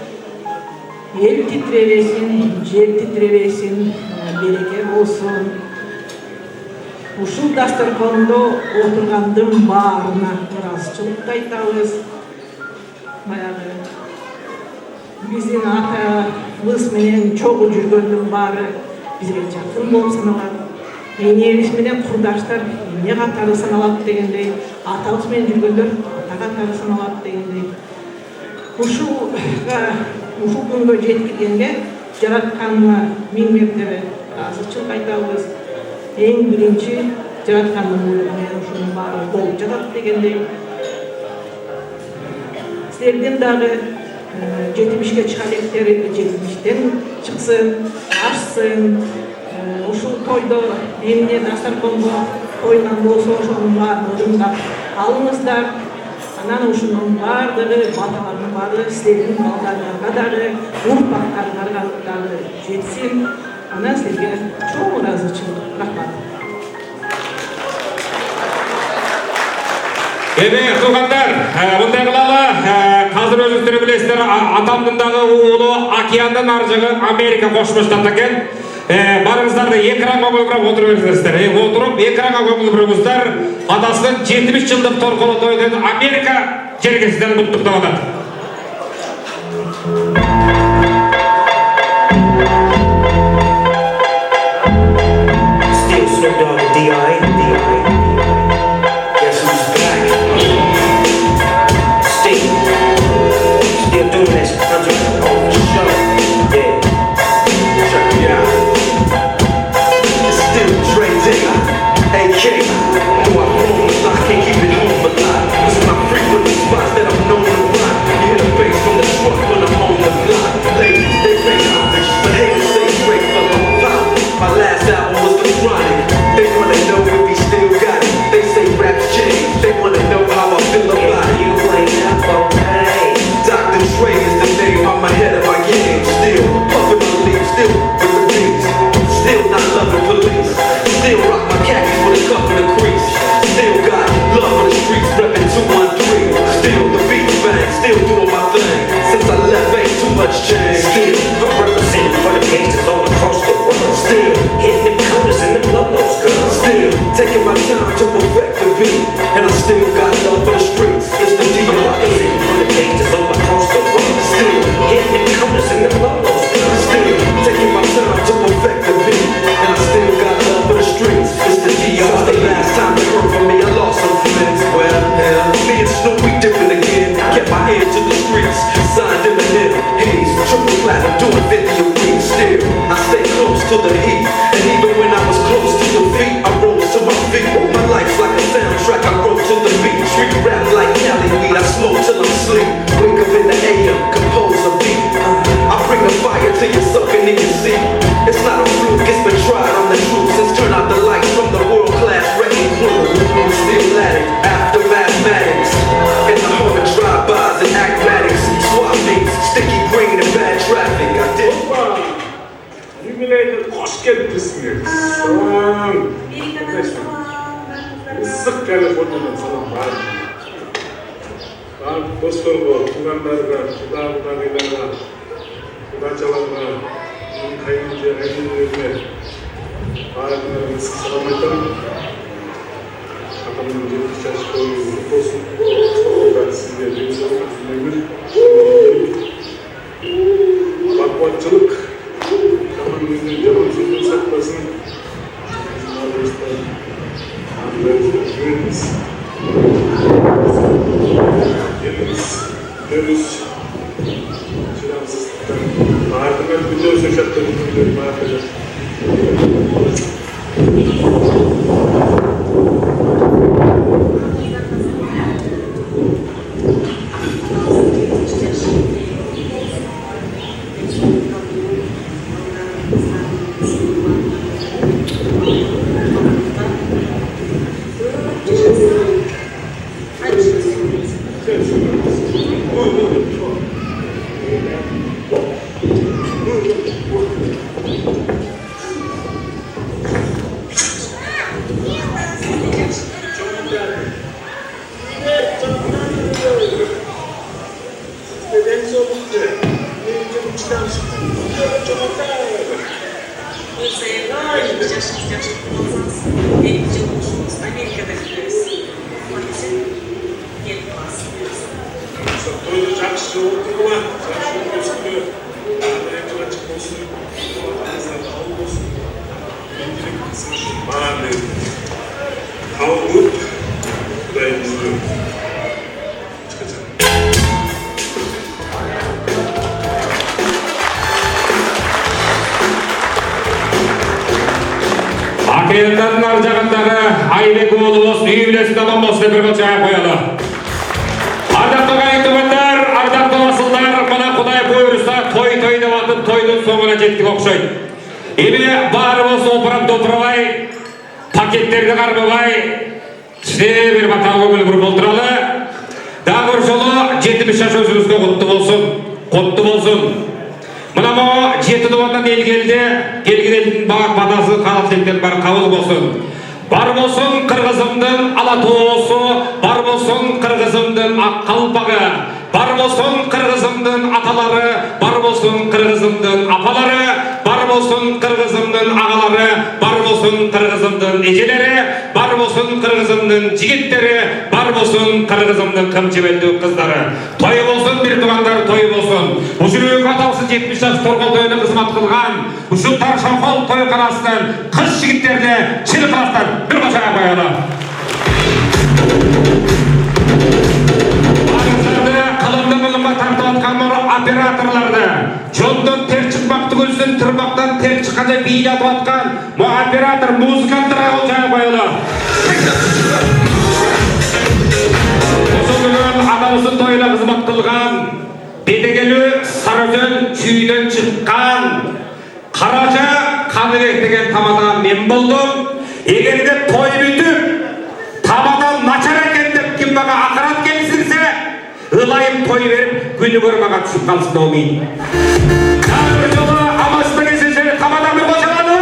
Эл титребесин, жер титребесин, береке болсун. Ушул дастаркондо отургандын баарына ыраазычылыкты айтабыз. Баягы биздин атабыз менен чогуу жүргөндүн баары бизге жакын болуп саналат. Энебиз менен курдаштар эне катары саналат дегендей, атабыз менен жүргөндөр ата катары саналат дегендей. Ушул күнгө жеткиргенге жаратканына миң мәртебе ыраазычылык айтабыз. Эң биринчи жараткандын буйругу менен ушунун баары болуп жатат дегендей. Силердин дагы 70-ке чыга электер 70-тен чыксын, ашсын. Ушул тойдо эмне дастарконго койгон болсо ошонун баарын ырымдап алыңыздар. Анан ушунун баардыгы баталардын баары силердин балдарыңарга дагы, урпактарыңарга дагы жетсин. Анан силерге чоң ыраазычылык. Рахмат. Эми туугандар, мындай кылалы, азыр өзүңүздөр билесиздер, атамдын дагы уулу океандын ар жагы Америка Кошмо Штаты экен. Барыңыздарды экранга көңүл отуруп бериңиздер. Отуруп экранга көңүл буруңуздар. Атасынын 70 жылдык торколо тойдон Америка жергесинен куттуктап атат. Spots that I'm known to rock. You hear the bass from the truck when I'm on the block. platinum, doing 50 a week. Still, I stay close to the heat, and even when I was close to defeat, I rose to my feet. My life's like a soundtrack, I wrote to the beat. Street rap like Cali weed, I smoke till I'm asleep. Wake up in the AM, compose a beat. I bring the fire till you're sucking in your seat. It's not a fluke, it's been tried on the truth since turn out the lights from the world-class wrecking crew. I'm still at it, after mathematics, in the home of drive-bys and acmatics, swap meets, sticky green and bad traffic. I did. Юбилейге қош келіпсіңдер. Ыстық Калифорниядан салам бар. Барлық достарға, туғандарға, құда-құдағиларға, құдачаларға, қайынды әйелдеріне барлығына ыстық салам айтамын. Атамның 70 жас тойы құтты болсын. Сізге денсаулық, өмір, бақуатшылық, жаман сөзден сақтасын. Жүріңіз, еліңіз, өріс, шыдамсыздықтан артыңа күнде өсе шаттан күндер барды. Akıyanların arjağınдағы Айбек oğlumuz үй білесін адам болсын деп бір қыл жайып қояды. Ардақты қайынтымындар, ардақты басылдар, мына Құдай бұйырса той деп атып тойдың соңына жеттік оқшайды. Еме бары болсы опырап-допырабай, пакеттерді қармабай, іште бір батал көңіл бір болдыралы. Дағы бір жолы 70 жас өзіңізге құтты болсын. Мына мұ жеті дуаннан ел келді, келген елдің бағ бадасы қалаптектен бар қабыл болсын. Бар болсын қырғызымдың алатуысы, бар болсын қырғызымдың аққалпағы, бар болсын қырғызымдың аталары, бар болсын қырғызымдың апалары, бар болсын қырғызымдың ағалары, бар болсын қырғызымдың ежелері, бар болсын қырғызымдың жігіттері, бар болсын қырғызымдың қымчебелді қыздары. Тойы болсын, бір туғандар тойы болсын. Үшірек аталсын 70 жас торғол тойына қызмат қылған, үшіқтар шамқол той қарасынан, қыз жігіттерді шілі қарастан бір қошаға қояды. Қылымға тартып атқан операторларды, жолдан тер шықпақты көзден тұрмақтан тер шыққанда бейін атып атқан оператор музыканттарға қол жайып қойылды. Осы күнін атамыздың тойына қызмат қылған, бетегелі Сарыөзен күйден шыққан Қаража Қаныбек деген тамадан мен болдым. Егерде той бүтіп, тамадан начар екен деп кім баға ақырат келсірсе, ылайым той беріп, күні көрмаға түсіп қалсын доғымейді. Бір жолы амасты кесеше тамадан бір қошалады.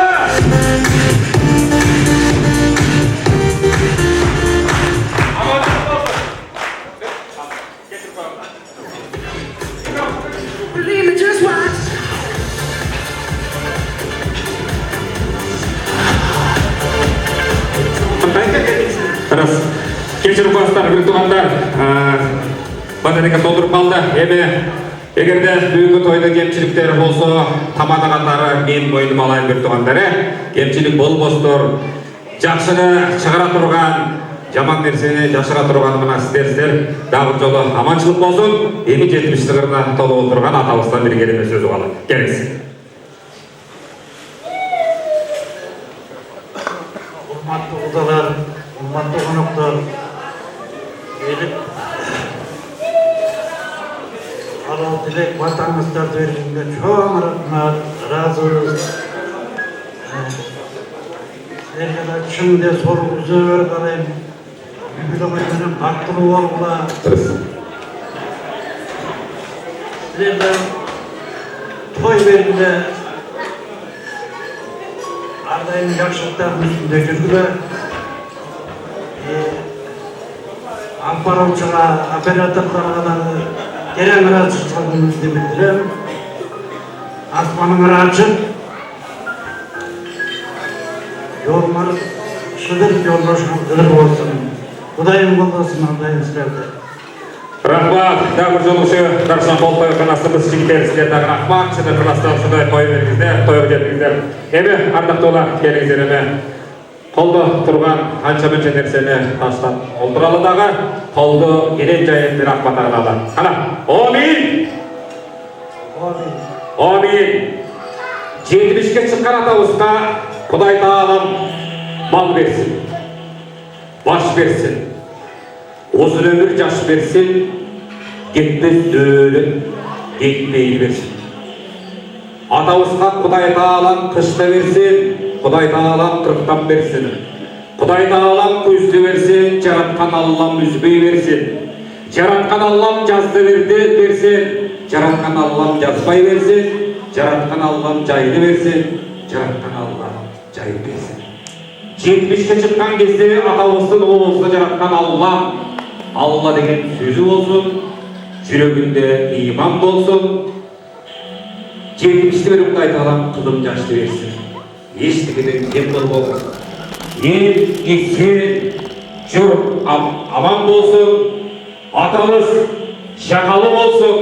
Кешіріп қойсыздар, бір туғандар, батарейка толтырып қалды. Егерде бүгінгі тойда кемшіліктер болса, тамада қатары мен мойным алайын бір туғандары. Кемшілік бол бостыр, жақшыны шығара тұрған, жаман нерсени жашыра турган мына сиздер дагы жолу аманчылык болсун. Эми 70-лыгына толуп отурган атабыздан бир келиме сөз угалы. Келиңиз. Урматтуу кудалар, урматтуу коноктор, элип алал тилек батаңыздарды бергенге чоң рахмат, ыраазыбыз. Силерге да чын де сору үзөбөр калайм. Юбилей менен бактылуу болгула. Силерде той бергенде ардайым жакшылыктардын үстүндө жүргүлө. Алып баруучуга, операторлорго дагы терең ыраазычылыгымды билдирем. Асманыңар ачык. Жолуңар шыдыр, жолдошуңар ылык болсун. Кудайым колдосун ардайым силерди. Рахмат, дагы жолугушу Даршан Болтоевканасыбыз жигиттер, силер дагы рахмат, чыдыр кыластар ушундай той бериңиздер, тойго жетиңиздер. Эми ардактуулар, келиңиздер эми. Колдо турган канча мынча нерсени таштап олтуралы дагы, колду энен жайын бир акбат агалы. Кана, амин. Амин. 70-ке чыккан атабызга Кудай Таалам мал берсин, баш берсин, uzun ömür жаш берсин, кетпес дөөлүк, кетпейли берсин. Атабызга Кудай Таалам кышта берсин, Кудай Таалам кырктан берсин. Кудай Таалам күздү берсин, жараткан Аллам үзбөй берсин. Жараткан Аллам жазды берсин, жараткан Аллам жазбай берсин, жараткан Аллам жайды берсин, жараткан Аллам жайды берсин. 70-ке чыккан кезде атабыздын оозунда жараткан Алла деген сөзү болсун, жүрөгүндө иман болсун. 70-те берип Кудай Таалам кызым жашты берсин. Эчтекеден кем болбогун. Эл эсен, жұрт аман болсун. Атабыз жакалы болсун,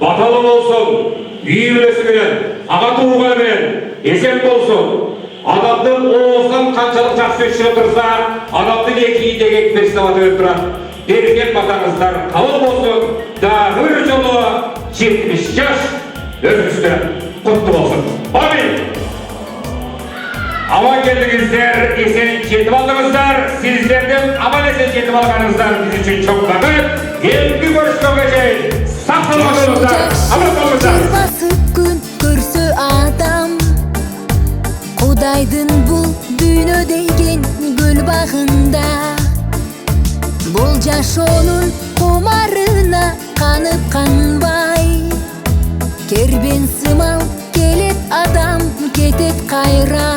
баталы болсун. Үй бүлөсү менен, ага тууганы менен эсен болсун. Адамдын оозунан канчалык жакшы өчүп турса, адамдын эки идеге экмеси деп атып турат. Берген батаңыздар кабыл болсун, дагы бир жолу 70 жаш өзүңүздө куттуу болсун. Амин. Аман келдиңиздер, эсен жетип алдыңыздар. Сиздердин аман эсен жетип алганыңыздар биз үчүн чоң бакыт. Кийинки көрүшкөнгө чейин сак саламатыңыздар, аман болуңуздар. Басып күн көрсө адам, Кудайдын бул дүйнө деген гүл багында, бул жашоонун кумарына канып канбай, кербен сымал келет адам, кетет кайра.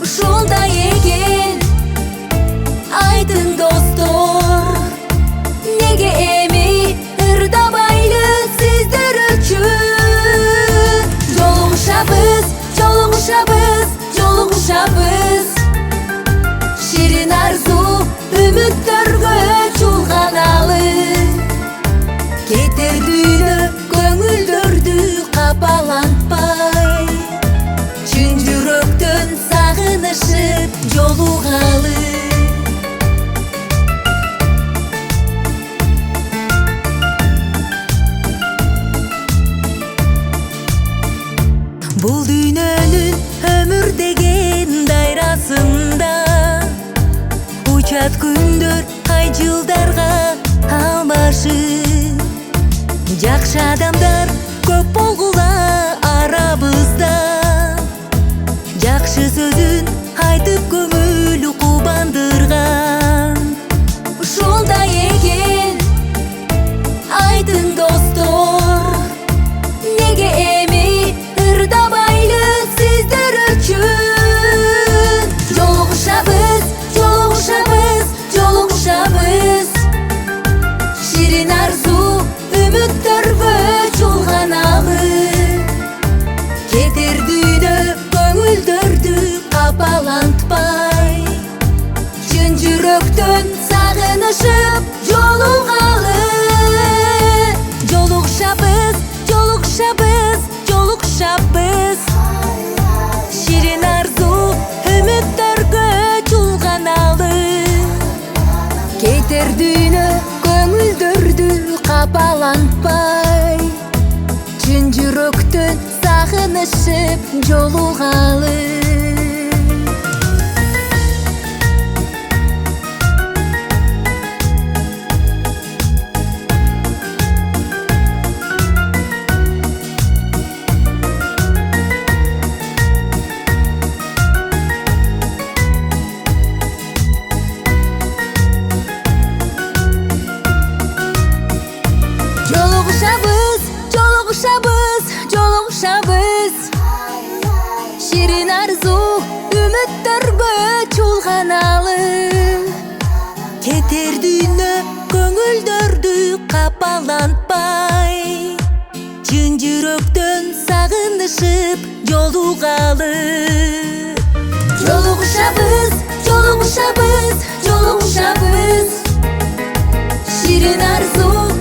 Ушундай экен айтын достор, неге эми ырдабайлы сиздер үчүн? Жолугушабыз, ширин арзу үмүттөргө чулганалы. Кетер дүйнө көңүлдөрдү капалантпай, чын жүрөктөн сагынышып жолугалы. Бул дүйнөнүн өмүр деген дайрасында учат күндөр ай жылдарга алмашып, жакшы адамдар көп болгула арабызда, жакшы сөзүн айтып көңүл кубандырган. Ушундай экен айтын достор, неге эми ырдабайлы сиздер үчүн? Жолугушабыз, ширин арзу үмүттөргө чулганалы. Кетер дүйнө көңүлдөрдү капалантпай, чын жүрөктөн сагынышып жолугалы. Жолугушабыз, ширин арзу үмүттөргө чулганалы. кетер дүйнө көңүлдөрдү капалантпай чын жүрөктөн сагынышып жолугалы жолугушабыз ширин арзу үмүттөргө чулганалы кетер дүйнө көңүлдөрдү капалантпай чын жүрөктөн сагынышып жолугалы жолугушабыз жолугушабыз жолугушабыз ширин арзу